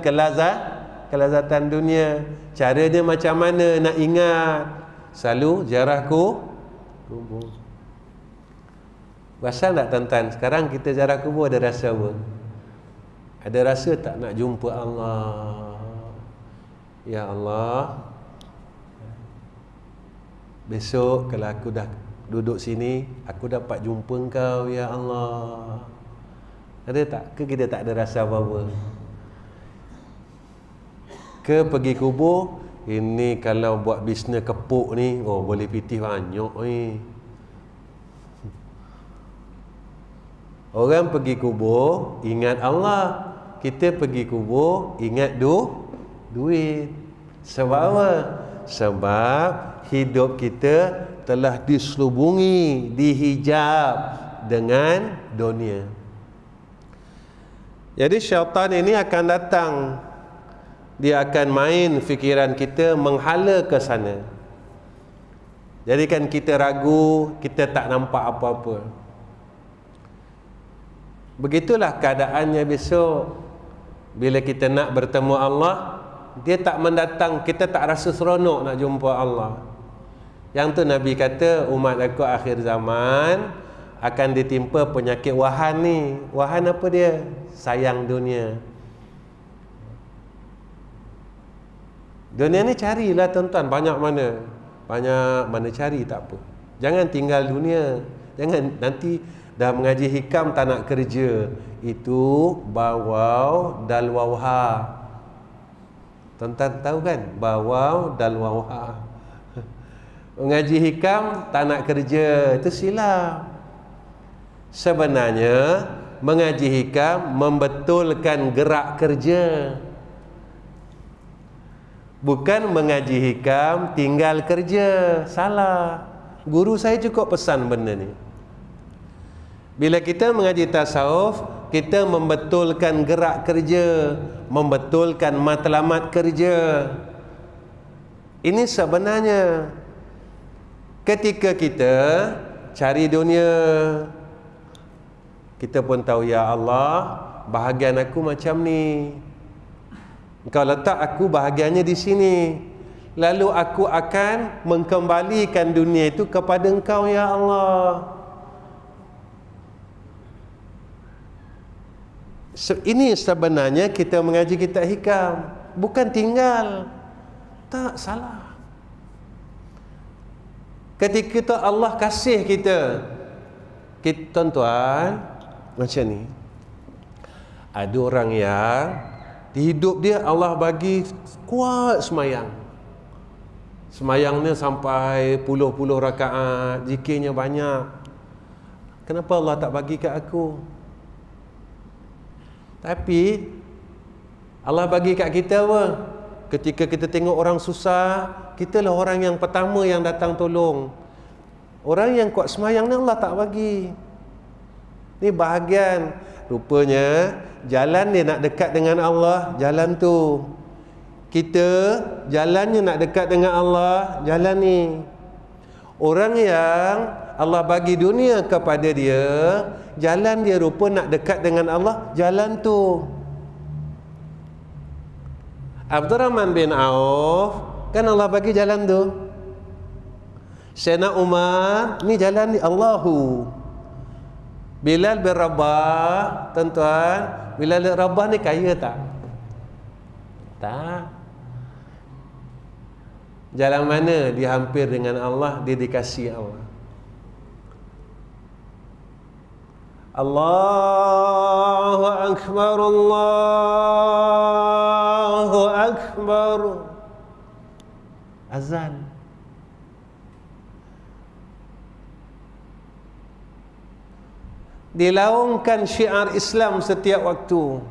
kelazatan dunia. Cara dia macam mana nak ingat? Selalu ziarah kubur. Rasa tak, tuan-tuan? Sekarang kita ziarah kubur ada rasa apa? Ada rasa tak nak jumpa Allah? Ya Allah, besok kalau aku dah duduk sini, aku dapat jumpa Engkau, ya Allah. Ada tak? Ke kita tak ada rasa apa-apa? Ke pergi kubur, ini kalau buat bisnes kepuk ni, boleh pitih banyak ni. Orang pergi kubur ingat Allah, kita pergi kubur ingat duit. Sebab apa? Sebab hidup kita telah diselubungi, dihijab dengan dunia. Jadi syaitan ini akan datang, dia akan main fikiran kita, menghala ke sana, jadikan kita ragu, kita tak nampak apa-apa. Begitulah keadaannya besok. Bila kita nak bertemu Allah, dia tak mendatang, kita tak rasa seronok nak jumpa Allah. Yang tu Nabi kata, umat aku akhir zaman akan ditimpa penyakit wahan ni. Wahan apa dia? Sayang dunia. Dunia ni carilah, tuan-tuan, banyak mana cari, tak apa. Jangan tinggal dunia. Jangan nanti dah mengaji hikam tak nak kerja. Itu bawau dal wawha. Tuan-tuan tahu kan? Bawau dal wawha. Mengaji hikam tak nak kerja, itu silap. Sebenarnya mengaji hikam membetulkan gerak kerja, bukan mengaji hikam tinggal kerja. Salah. Guru saya cukup pesan benda ni. Bila kita mengaji tasawuf, kita membetulkan gerak kerja, membetulkan matlamat kerja. Ini sebenarnya ketika kita cari dunia, kita pun tahu, ya Allah, bahagian aku macam ni. Engkau letak aku bahagiannya di sini. Lalu aku akan mengembalikan dunia itu kepada Engkau, ya Allah. Ini sebenarnya kita mengaji kitab hikam, bukan tinggal. Tak salah. Ketika Allah kasih kita, tuan-tuan, macam ni, ada orang yang di hidup dia Allah bagi kuat semayang. Semayangnya sampai puluh-puluh rakaat, zikirnya banyak. Kenapa Allah tak bagi kat aku? Tapi Allah bagi kat kita apa? Ketika kita tengok orang susah, kitalah orang yang pertama yang datang tolong. Orang yang kuat semayang ni Allah tak bagi. Ni bahagian. Rupanya jalan dia nak dekat dengan Allah, jalan tu. Kita jalannya nak dekat dengan Allah, jalan ni. Orang yang Allah bagi dunia kepada dia, jalan dia rupa nak dekat dengan Allah, jalan tu. Abdurrahman bin Auf, kan Allah bagi jalan tu. Sayyidina Umar, ni jalan ni Allahu. Bilal bin Rabah, tuan-tuan, Bilal bin Rabah ni kaya tak? Tak. Jalan mana dia hampir dengan Allah, dia dikasih Allah. Allahu Akbar, Allahu Akbar. Azan. Dilaungkan syiar Islam setiap waktu.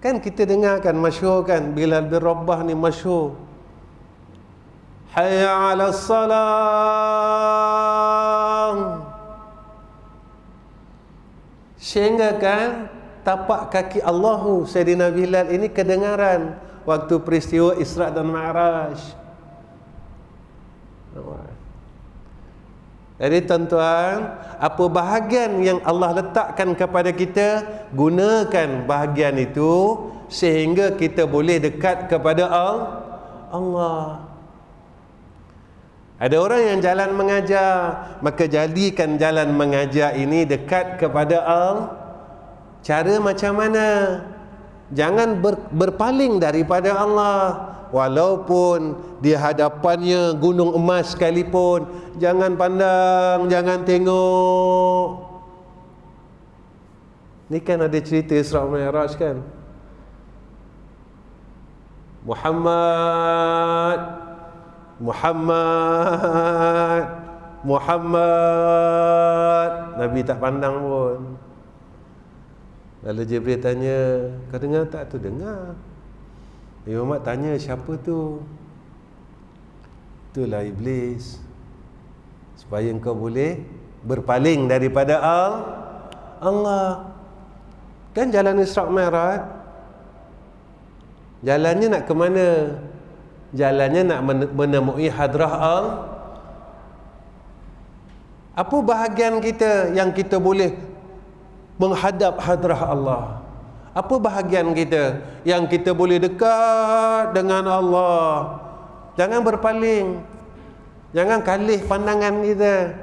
Kan kita dengarkan masyhur kan, Bilal bin Rabah ni masyhur. Hayya 'alas salam. Sehingga kan tapak kaki Allahu Sayyidina Bilal ini kedengaran waktu peristiwa Isra dan Mi'raj. Jadi tuan-tuan, apa bahagian yang Allah letakkan kepada kita, gunakan bahagian itu sehingga kita boleh dekat kepada Allah. Ada orang yang jalan mengajar, maka jadikan jalan mengajar ini dekat kepada Allah. Cara macam mana? Jangan berpaling daripada Allah. Walaupun di hadapannya gunung emas sekalipun, jangan pandang, jangan tengok. Ni kan ada cerita Isra Mi'raj kan. Muhammad, Nabi tak pandang pun. Lalu Jibril tanya, kau dengar tak? Tu dengar. Nabi Muhammad tanya, siapa tu? Itulah Iblis. Supaya engkau boleh berpaling daripada Allah. Kan jalan Isra Mi'raj, jalannya nak ke mana? Jalannya nak menemui hadrah Allah. Apa bahagian kita yang kita boleh menghadap hadrah Allah? Apa bahagian kita yang kita boleh dekat dengan Allah? Jangan berpaling, jangan kalih pandangan kita.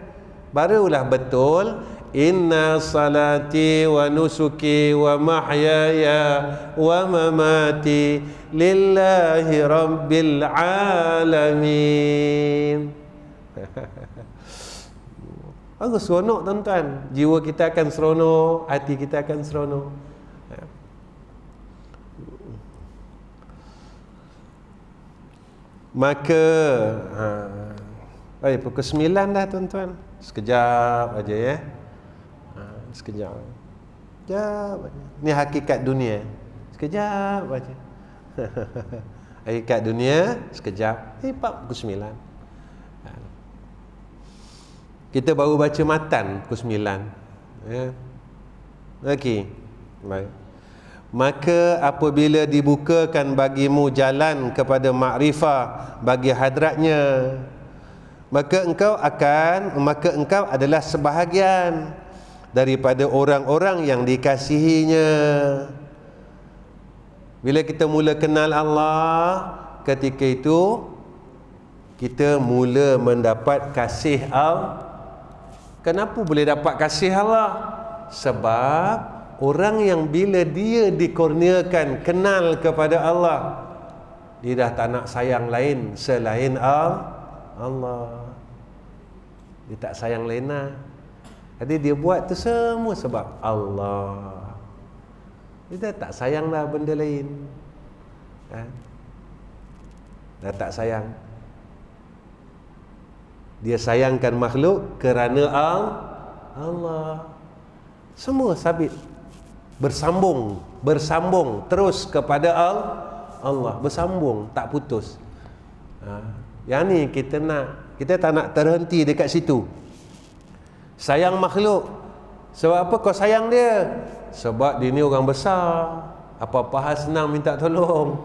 Barulah betul, inna salati wa nusuki wa mahyaya wa mamati lillahi rabbil alamin. Bagus, seronok tuan-tuan. Jiwa kita akan seronok, hati kita akan seronok. Maka pukul 9 dah tuan-tuan. Sekejap aja ya. Sekejap. Sekejap aja. Ni hakikat dunia. Sekejap aja. Hakikat dunia sekejap. Pukul 9. Kita baru baca matan pukul 9. Ya. Okey. Baik. Maka apabila dibukakan bagimu jalan kepada makrifah bagi hadratnya, maka engkau adalah sebahagian daripada orang-orang yang dikasihinya. Bila kita mula kenal Allah, ketika itu kita mula mendapat kasih Allah. Kenapa boleh dapat kasih Allah? Sebab orang yang bila dia dikurniakan kenal kepada Allah, dia dah tak nak sayang lain selain Allah. Dia tak sayang lain lah. Jadi dia buat tu semua sebab Allah. Dia dah tak sayang lah benda lain. Dah tak sayang. Dia sayangkan makhluk kerana Allah. Semua sabit. Bersambung terus kepada Allah. Bersambung, tak putus. Yang ni kita tak nak terhenti dekat situ. Sayang makhluk. Sebab apa kau sayang dia? Sebab dia ni orang besar. Apa-apa hal senang minta tolong.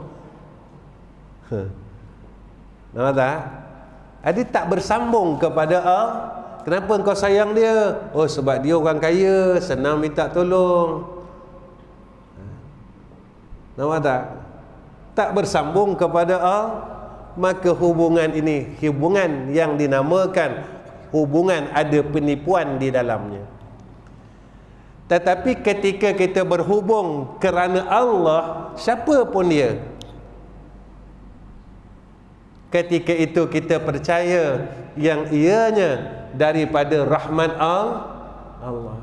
Nampak tak? Jadi tak bersambung kepada Allah. Kenapa engkau sayang dia? Oh, sebab dia orang kaya, senang minta tolong. Nampak tak? Tak bersambung kepada Allah. Maka hubungan ini, hubungan yang dinamakan hubungan ada penipuan di dalamnya. Tetapi ketika kita berhubung kerana Allah, siapa pun dia, ketika itu kita percaya yang ianya daripada rahmat Allah.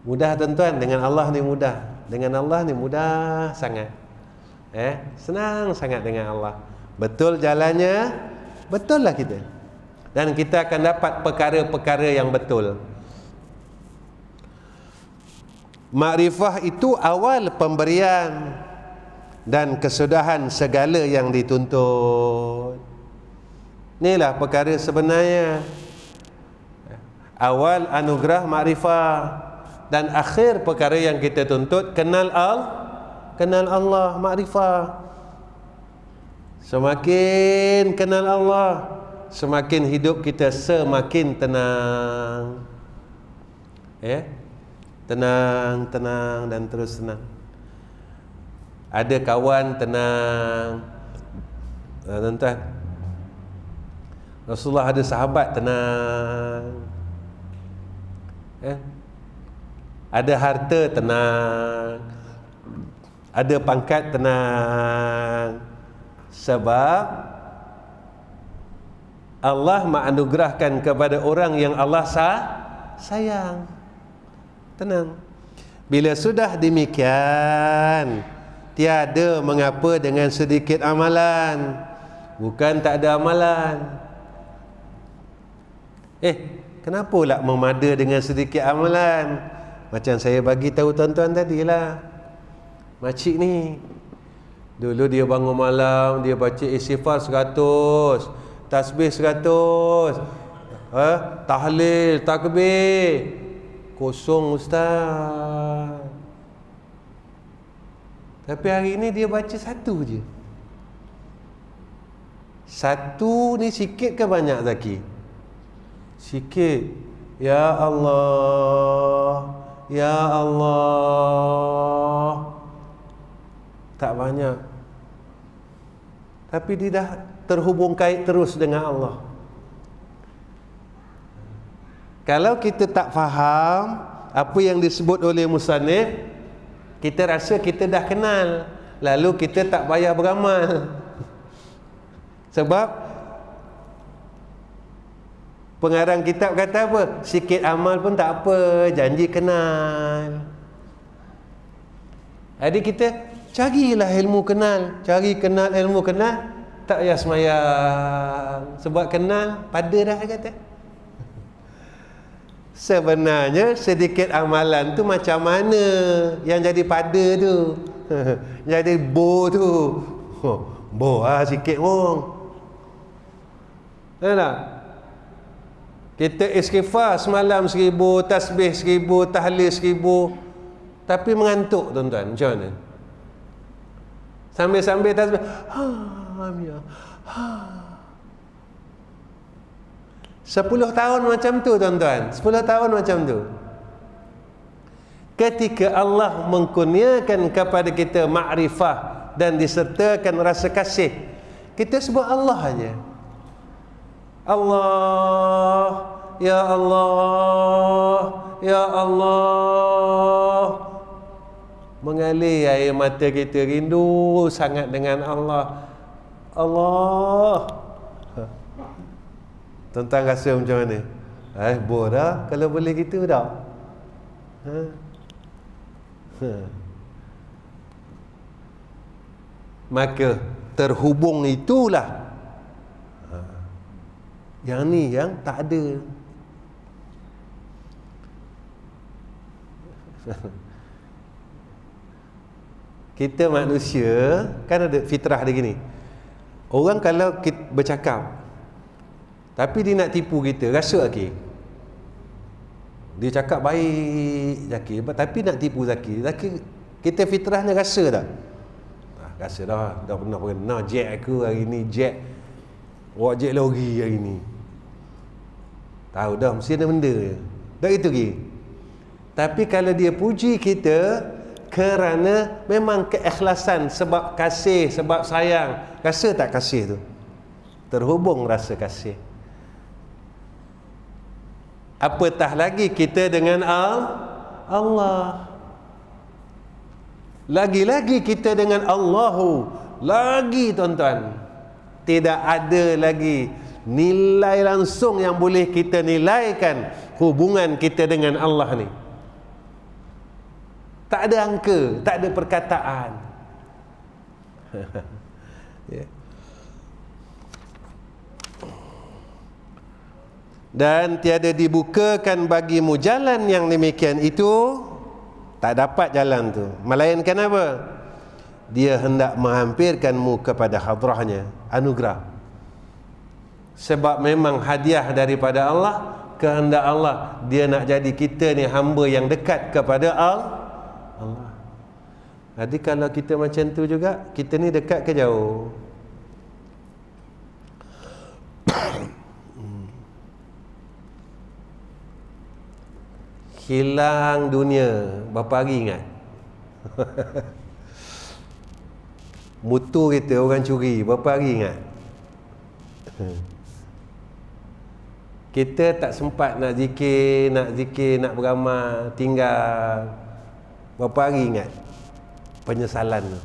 Mudah tuan-tuan, dengan Allah ni mudah. Dengan Allah ni mudah sangat. Senang sangat dengan Allah. Betul jalannya, betul lah kita. Dan kita akan dapat perkara-perkara yang betul. Makrifah itu awal pemberian dan kesudahan segala yang dituntut. Inilah perkara sebenarnya. Awal anugerah makrifah dan akhir perkara yang kita tuntut kenal Allah, makrifah. Semakin kenal Allah, semakin hidup kita semakin tenang. Tenang dan terus tenang. Ada kawan tenang. Tuan-tuan, Rasulullah ada sahabat tenang. Ada harta tenang. Ada pangkat tenang. Sebab Allah menganugerahkan kepada orang yang Allah sayang. Tenang. Bila sudah demikian, tiada mengapa dengan sedikit amalan. Bukan tak ada amalan. Kenapa pula memada dengan sedikit amalan? Macam saya bagi tahu tuan-tuan tadilah. Makcik ni, dulu dia bangun malam, dia baca istighfar 100, tasbih 100, tahlil, takbir. Kosong ustaz. Tapi hari ini dia baca satu je. Satu ni sikit ke banyak Zaki? Sikit. Ya Allah, ya Allah. Tak banyak. Tapi dia dah terhubung kait terus dengan Allah. Kalau kita tak faham apa yang disebut oleh musannif, kita rasa kita dah kenal, lalu kita tak payah beramal. Sebab Pengarang kitab kata apa? Sikit amal pun tak apa, janji kenal. Jadi kita carilah ilmu kenal, cari kenal ilmu kenal, tak payah semayang. Sebab kenal pada dah kata. Sebenarnya sedikit amalan tu macam mana yang jadi pada tu. Jadi bo tu. Bo lah sikit pun. Tahu tak? Kita istighfar semalam 1000, tasbih 1000, tahlil 1000. Tapi mengantuk tuan-tuan. Macam mana? Sambil-sambil tasbih. Ya. 10 tahun macam tu tuan-tuan. 10 tahun macam tu. Ketika Allah mengkurniakan kepada kita makrifah dan disertakan rasa kasih, kita sebut Allah aja. Allah, ya Allah, ya Allah. Mengalir air mata kita, rindu sangat dengan Allah. Allah. Tuan-tuan rasa macam mana? Boleh dah kalau boleh gitu dah. Maka terhubung itulah yang ni yang tak ada. Kita manusia kan ada fitrah dia gini. Orang kalau kita bercakap tapi dia nak tipu kita, rasa okey. Dia cakap baik Zaki, tapi nak tipu Zaki. Kita fitrahnya rasa tak? Rasa dah pernah jet aku hari ni, jet bawa jet lori hari ni. Tahu dah mesti ada benda je. Tak itu lagi. Tapi kalau dia puji kita kerana memang keikhlasan, sebab kasih, sebab sayang, rasa tak kasih tu? Terhubung rasa kasih. Apatah lagi kita dengan Allah. Lagi-lagi kita dengan Allahu. Lagi tuan-tuan, tidak ada lagi nilai langsung yang boleh kita nilaikan hubungan kita dengan Allah ni. Tak ada angka, tak ada perkataan. Yeah. Dan tiada dibukakan bagimu jalan yang demikian itu, tak dapat jalan tu. Melainkan apa? Dia hendak menghampirkanmu kepada hadrahnya, anugerah. Sebab memang hadiah daripada Allah, kehendak Allah, dia nak jadi kita ni hamba yang dekat kepada Allah. Jadi kalau kita macam tu juga, kita ni dekat ke jauh? Hilang dunia berapa hari ingat? Motor kita orang curi berapa hari ingat? Kita tak sempat nak zikir, nak beramal, tinggal berapa hari ingat penyesalan tu?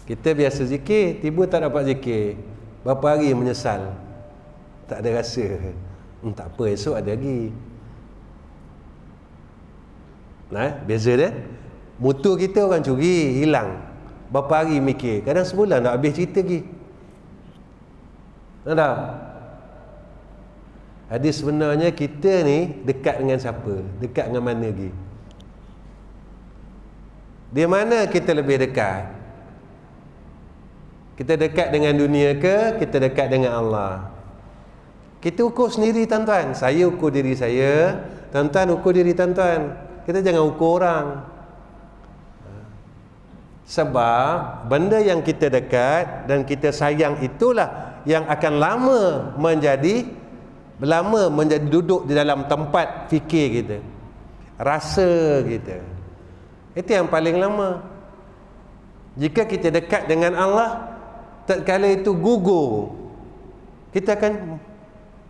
Kita biasa zikir, tiba tak dapat zikir, berapa hari menyesal, tak ada rasa. Tak apa, esok ada lagi. Beza dia. Motor kita orang curi, hilang, berapa hari mikir, kadang sebulan tak habis cerita lagi. Tak? Jadi sebenarnya kita ni dekat dengan siapa? Dekat dengan mana lagi? Di mana kita lebih dekat? Kita dekat dengan dunia ke? Kita dekat dengan Allah? Kita ukur sendiri tuan-tuan. Saya ukur diri saya, tuan-tuan ukur diri tuan-tuan. Kita jangan ukur orang. Sebab benda yang kita dekat dan kita sayang itulah yang akan lama menjadi duduk di dalam tempat fikir kita, rasa kita. Itu yang paling lama. Jika kita dekat dengan Allah, tatkala itu gugur, kita akan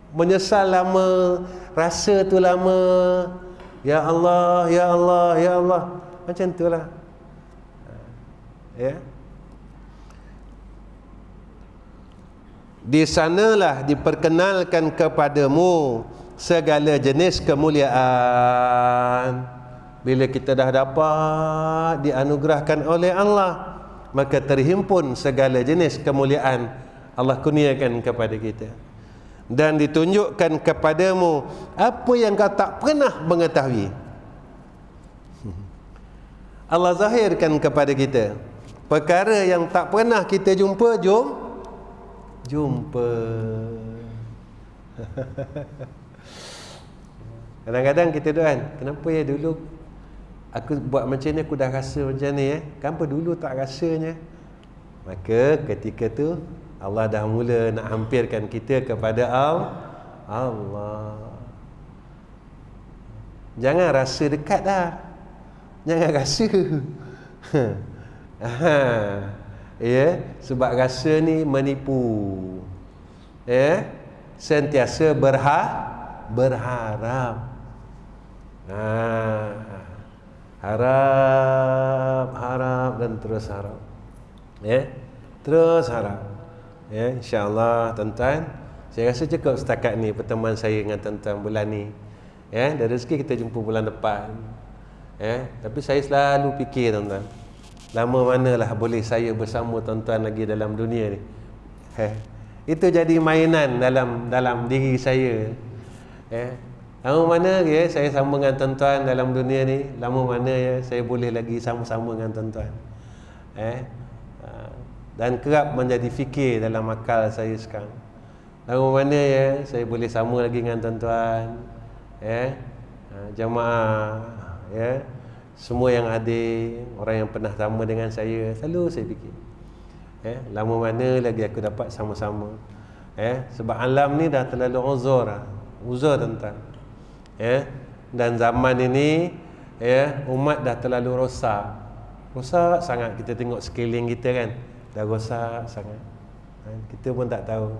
menyesal lama, rasa tu lama. Ya Allah, ya Allah, ya Allah. Macam itulah. Ya. Di sanalah diperkenalkan kepadamu segala jenis kemuliaan. Bila kita dah dapat dianugerahkan oleh Allah, maka terhimpun segala jenis kemuliaan Allah kurniakan kepada kita. Dan ditunjukkan kepadamu apa yang kau tak pernah mengetahui. Allah zahirkan kepada kita perkara yang tak pernah kita jumpa, jumpa. Kadang-kadang kita doan, kenapa ya dulu aku buat macam ni, aku dah rasa macam ni kenapa dulu tak rasanya? Maka ketika tu Allah dah mula nak hampirkan kita kepada Allah. Jangan rasa dekat dah, jangan rasa. Ya, sebab rasa ni menipu. Ya, sentiasa berharap. Harap dan terus harap. Ya, terus harap. Ya, insya-Allah tuan-tuan, saya rasa cukup setakat ni pertemuan saya dengan tuan-tuan bulan ni. Ya, dan rezeki kita jumpa bulan depan. Ya, tapi saya selalu fikir tuan-tuan, lama manalah boleh saya bersama tuan-tuan lagi dalam dunia ni. Itu jadi mainan dalam diri saya. Lama mana ya saya sama dengan tuan-tuan dalam dunia ni, lama mana ya saya boleh lagi sama-sama dengan tuan-tuan. Dan kerap menjadi fikir dalam akal saya sekarang, lama mana ya saya boleh sama lagi dengan tuan-tuan, jamaah, ya, semua yang hadir, orang yang pernah sama dengan saya, selalu saya fikir, lama mana lagi aku dapat sama-sama. Sebab alam ni dah terlalu uzur tuan-tuan. Dan zaman ini, umat dah terlalu rosak sangat. Kita tengok sekeliling kita kan, dah rosak sangat. Kita pun tak tahu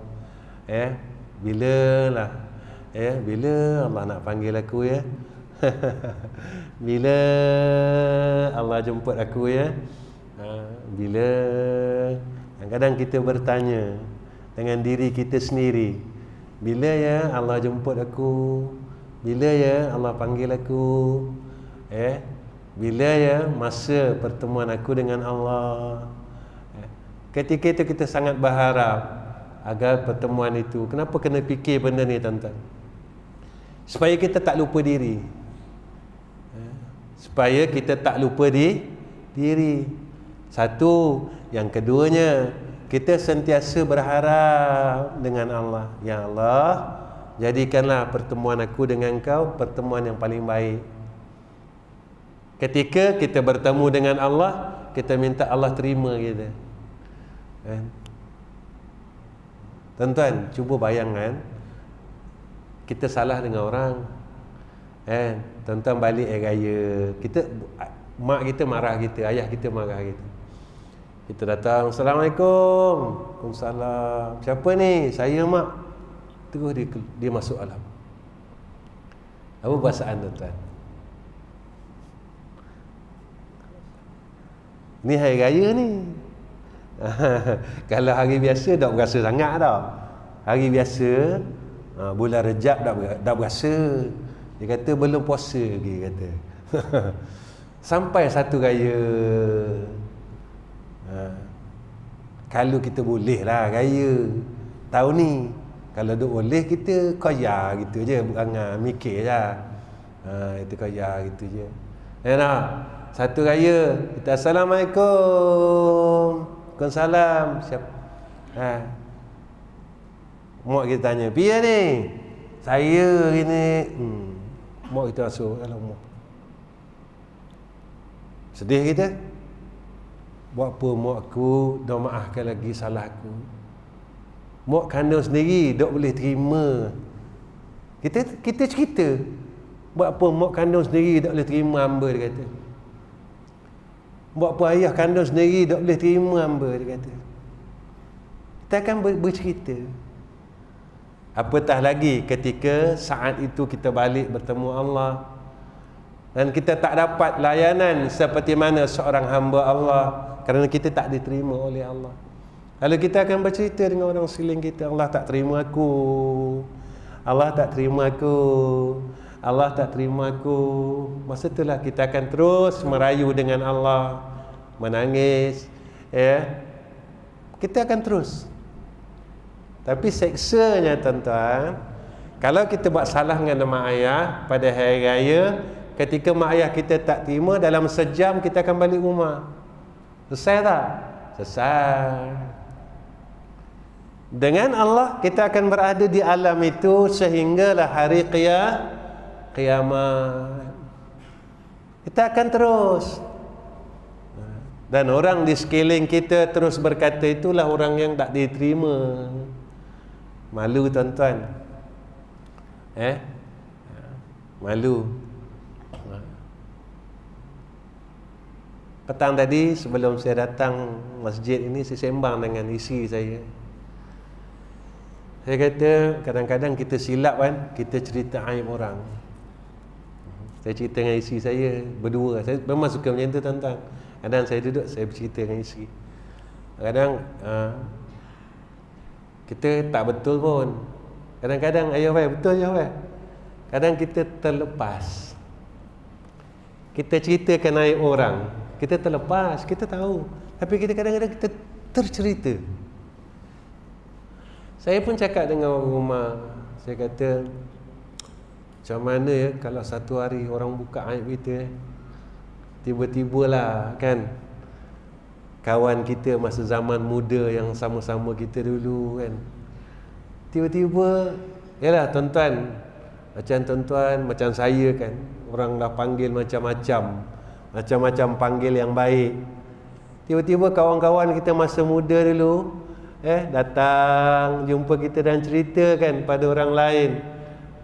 bila Allah nak panggil aku ya. Bila Allah jemput aku ya. Bila kadang-kadang kita bertanya dengan diri kita sendiri, bila ya Allah jemput aku, bila ya Allah panggil aku, bila ya masa pertemuan aku dengan Allah. Ketika itu kita sangat berharap agar pertemuan itu. Kenapa kena fikir benda ni tuan-tuan? Supaya kita tak lupa diri. Supaya kita tak lupa diri. Satu. Yang keduanya, kita sentiasa berharap dengan Allah. Ya Allah, jadikanlah pertemuan aku dengan kau pertemuan yang paling baik. Ketika kita bertemu dengan Allah, kita minta Allah terima kita. Tuan-tuan, cuba bayangkan kita salah dengan orang, tuan-tuan balik air raya, mak kita marah kita, ayah kita marah kita. Kita datang, Assalamualaikum. Waalaikumsalam. Siapa ni? Saya mak. Terus dia masuk alam. Apa perasaan tuan-tuan? Ni hari raya ni. Kalau hari biasa tak berasa sangat dah. Hari biasa bulan Rejab dah berasa. Dia kata belum puasa lagi kata. Sampai satu raya. Kalau kita boleh lah raya tahun ni. Kalau duk boleh kita kaya gitu je, bukan mikir je. Itu kaya gitu je. Satu raya kita Assalamualaikum. Waalaikumsalam. Siapa? Mak kita tanya, "Piye ni?" "Saya ini." Mak kita masuk dalam mak. Sedih kita. Buat apa mak aku dah maafkan lagi salah aku. Mak kandung sendiri tak boleh terima. Kita cerita. Buat apa mak kandung sendiri tak boleh terima hamba, dia kata. Buat apa ayah kandung sendiri tak boleh terima hamba, dia kata. Kita akan bercerita. Apatah lagi ketika saat itu kita balik bertemu Allah dan kita tak dapat layanan seperti mana seorang hamba Allah kerana kita tak diterima oleh Allah. Kalau kita akan bercerita dengan orang sekeliling kita, Allah tak terima aku, Allah tak terima aku, Allah tak terima aku, masa itulah kita akan terus merayu dengan Allah, menangis, ya. Kita akan terus. Tapi seksanya tuan-tuan, kalau kita buat salah dengan mak ayah pada hari raya, ketika mak ayah kita tak terima, dalam sejam kita akan balik rumah. Selesai tak? Selesai. Dengan Allah kita akan berada di alam itu sehinggalah hari kiamat. Kita akan terus. Dan orang di sekeliling kita terus berkata, itulah orang yang tak diterima. Malu tuan-tuan. Malu. Petang tadi sebelum saya datang masjid ini, saya sembang dengan isteri saya. Saya kata kadang-kadang kita silap kan, kita cerita aib orang. Saya cerita dengan isteri saya berdua. Saya memang suka macam tu tuan-tuan. Kadang saya duduk, saya bercerita dengan isteri. Kadang kita tak betul pun. Kadang-kadang ayah betul je kadang kita terlepas. Kita ceritakan aib orang, kita terlepas, kita tahu. Tapi kita kadang-kadang kita tercerita. Saya pun cakap dengan orang rumah, saya kata, macam mana ya kalau satu hari orang buka aib kita, tiba-tibalah kan kawan kita masa zaman muda yang sama-sama kita dulu kan, tiba-tiba, yalah tuan-tuan, macam saya kan, orang dah panggil macam-macam panggil yang baik. Tiba-tiba kawan-kawan kita masa muda dulu datang jumpa kita dan ceritakan pada orang lain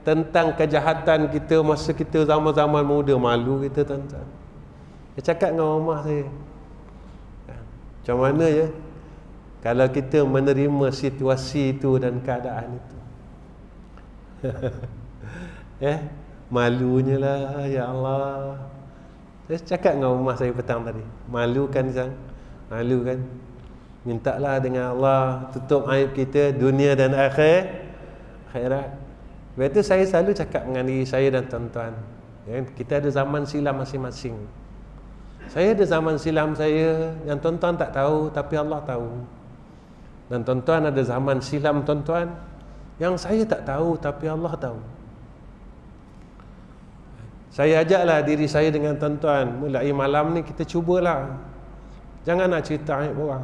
tentang kejahatan kita masa kita zaman-zaman muda. Malu kita tuan-tuan. Saya cakap dengan rumah saya, macam mana ya kalau kita menerima situasi itu dan keadaan itu. Malunya lah, ya Allah. Saya cakap dengan rumah saya petang tadi, malu kan sang? Malu kan? Mintalah dengan Allah tutup aib kita dunia dan akhirat. Sebab itu saya selalu cakap dengan diri saya dan tuan-tuan, kita ada zaman silam masing-masing. Saya ada zaman silam saya yang tuan-tuan tak tahu, tapi Allah tahu. Dan tuan-tuan ada zaman silam tuan-tuan yang saya tak tahu, tapi Allah tahu. Saya ajaklah diri saya dengan tuan-tuan, mulai malam ni kita cubalah jangan nak cerita aib orang.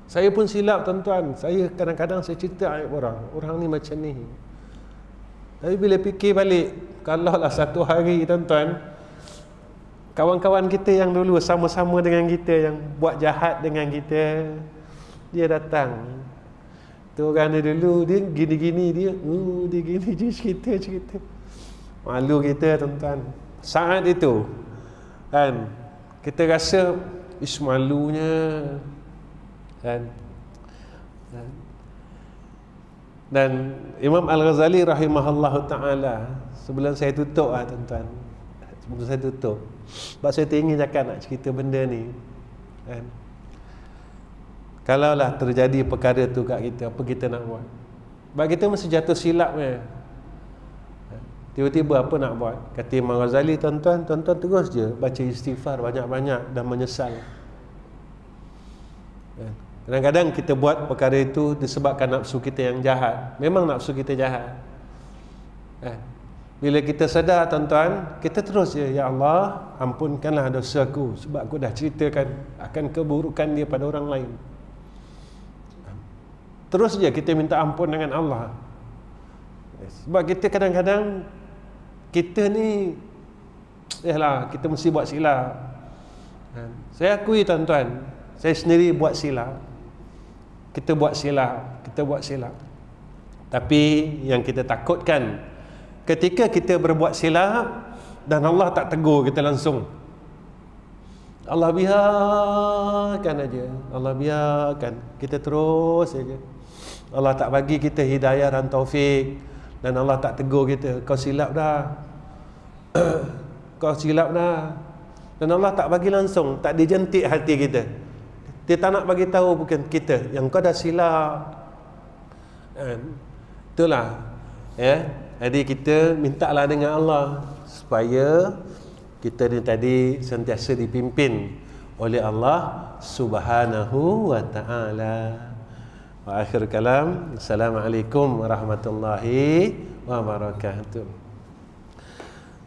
Saya pun silap tuan-tuan, saya kadang-kadang saya cerita aib orang ni macam ni. Tapi bila fikir balik, kalau lah satu hari tuan-tuan, kawan-kawan kita yang dulu sama-sama dengan kita, yang buat jahat dengan kita, dia datang, tu orang dia dulu, dia gini-gini, dia gini, dia cerita. Malu kita tuan-tuan. Saat itu kan kita rasa malunya kan. Dan Imam Al-Ghazali rahimahullahu ta'ala, sebelum saya tutup tuan-tuan, sebelum saya tutup, sebab saya ingin cakap nak cerita benda ni kan. Kalaulah terjadi perkara tu kat kita, apa kita nak buat? Sebab kita mesti jatuh silap kan. Tiba-tiba apa nak buat? Kata Imam Ghazali, tuan-tuan terus je baca istighfar banyak-banyak dan menyesal. Kadang-kadang kita buat perkara itu disebabkan nafsu kita yang jahat. Memang nafsu kita jahat. Bila kita sedar tuan-tuan, kita terus je, ya Allah, ampunkanlah dosaku sebab aku dah ceritakan akan keburukan dia pada orang lain. Terus je kita minta ampun dengan Allah. Sebab kita kadang-kadang kita ni kita mesti buat silap. Saya akui tuan-tuan, saya sendiri buat silap. Kita buat silap. Tapi yang kita takutkan, ketika kita berbuat silap dan Allah tak tegur kita langsung, Allah biarkan aja, Allah biarkan, kita terus saja. Allah tak bagi kita hidayah dan taufik, dan Allah tak tegur kita, kau silap dah, kau silap dah. Dan Allah tak bagi langsung, tak dijentik hati kita, Dia tak nak bagi tahu bukan kita yang kau dah silap. Itulah ya. Jadi kita mintalah dengan Allah supaya kita ni tadi sentiasa dipimpin oleh Allah Subhanahu wa taala. Wa akhir kalam, assalamualaikum warahmatullahi wabarakatuh.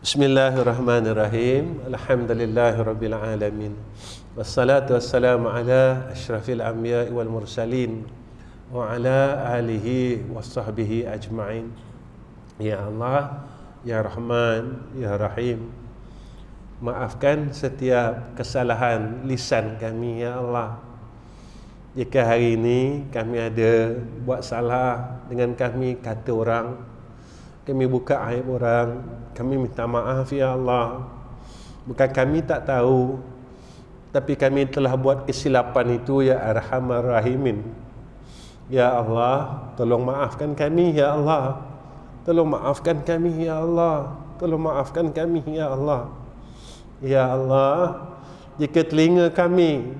Bismillahirrahmanirrahim. Alhamdulillahirabbil alamin. Wassalatu wassalamu ala asyrafil anbiya'i wal mursalin wa ala alihi washabbihi ajma'in. Ya Allah, Ya Rahman, Ya Rahim, maafkan setiap kesalahan lisan kami, Ya Allah. Jika hari ini kami ada buat salah dengan kami kata orang, kami buka aib orang, kami minta maaf, Ya Allah. Bukan kami tak tahu, tapi kami telah buat kesilapan itu, Ya Arhamar Rahimin. Ya Allah, tolong maafkan kami, Ya Allah. Tolong maafkan kami, Ya Allah. Tolong maafkan kami, Ya Allah. Ya Allah, jika telinga kami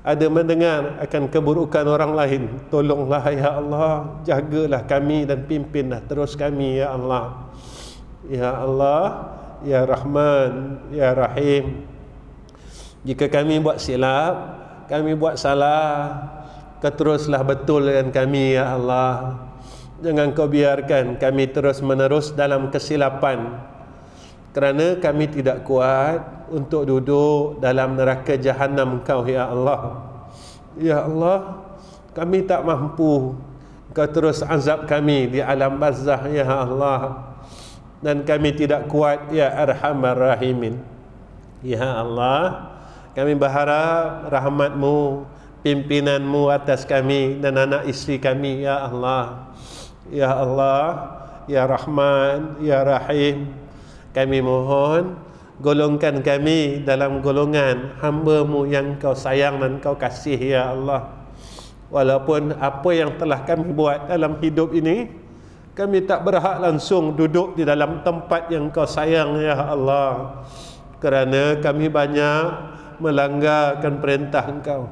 ada mendengar akan keburukan orang lain, tolonglah, Ya Allah. Jagalah kami dan pimpinlah terus kami, Ya Allah. Ya Allah, Ya Rahman, Ya Rahim. Jika kami buat silap, kami buat salah, kau teruslah betulkan kami, Ya Allah. Jangan kau biarkan kami terus menerus dalam kesilapan, kerana kami tidak kuat untuk duduk dalam neraka jahanam Kau, Ya Allah. Ya Allah, kami tak mampu, Kau terus azab kami di alam barzah, Ya Allah. Dan kami tidak kuat, Ya Arhamar Rahimin. Ya Allah, kami berharap rahmat-Mu, pimpinan-Mu atas kami dan anak isteri kami, Ya Allah. Ya Allah, Ya Rahman, Ya Rahim, kami mohon golongkan kami dalam golongan hamba-Mu yang Kau sayang dan Kau kasih, Ya Allah. Walaupun apa yang telah kami buat dalam hidup ini, kami tak berhak langsung duduk di dalam tempat yang Kau sayang, Ya Allah, kerana kami banyak melanggarkan perintah Engkau.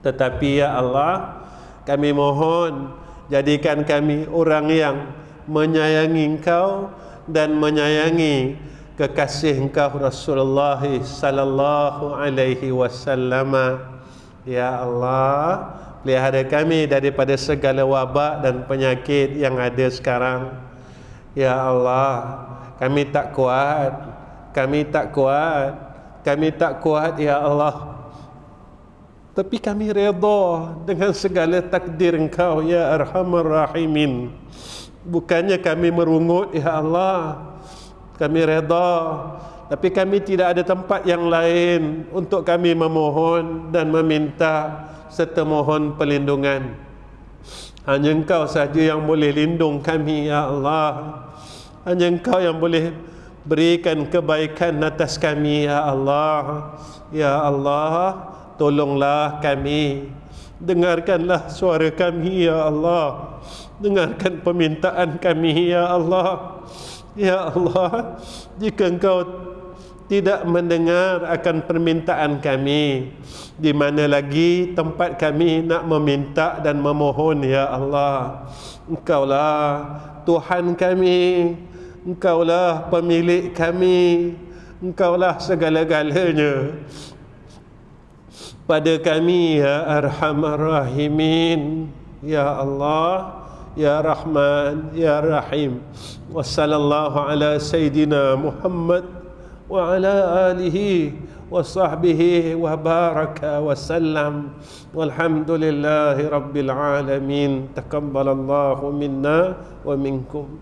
Tetapi Ya Allah, kami mohon jadikan kami orang yang menyayangi Engkau dan menyayangi kekasih Engkau Rasulullah sallallahu alaihi wasallam. Ya Allah, pelihara kami daripada segala wabak dan penyakit yang ada sekarang. Ya Allah, kami tak kuat, kami tak kuat, kami tak kuat, Ya Allah. Tapi kami redha dengan segala takdir Engkau, Ya Arhamar Rahimin. Bukannya kami merungut, Ya Allah. Kami redha, tapi kami tidak ada tempat yang lain untuk kami memohon dan meminta serta mohon perlindungan. Hanya Engkau sahaja yang boleh lindung kami, Ya Allah. Hanya Engkau yang boleh berikan kebaikan atas kami, Ya Allah. Ya Allah, tolonglah kami. Dengarkanlah suara kami, Ya Allah. Dengarkan permintaan kami, Ya Allah. Ya Allah, jika Engkau tidak mendengar akan permintaan kami, di mana lagi tempat kami nak meminta dan memohon, Ya Allah. Engkaulah Tuhan kami, Engkaulah pemilik kami, Engkaulah segala-galanya pada kami, Ya Arhamar Rahimin. Ya Allah, Ya Rahman, Ya Rahim. Wassallallahu ala Sayyidina Muhammad wa ala alihi wa sahbihi wa baraka wa sallam. Walhamdulillahi rabbil alamin. Taqabbalallahu minna wa minkum.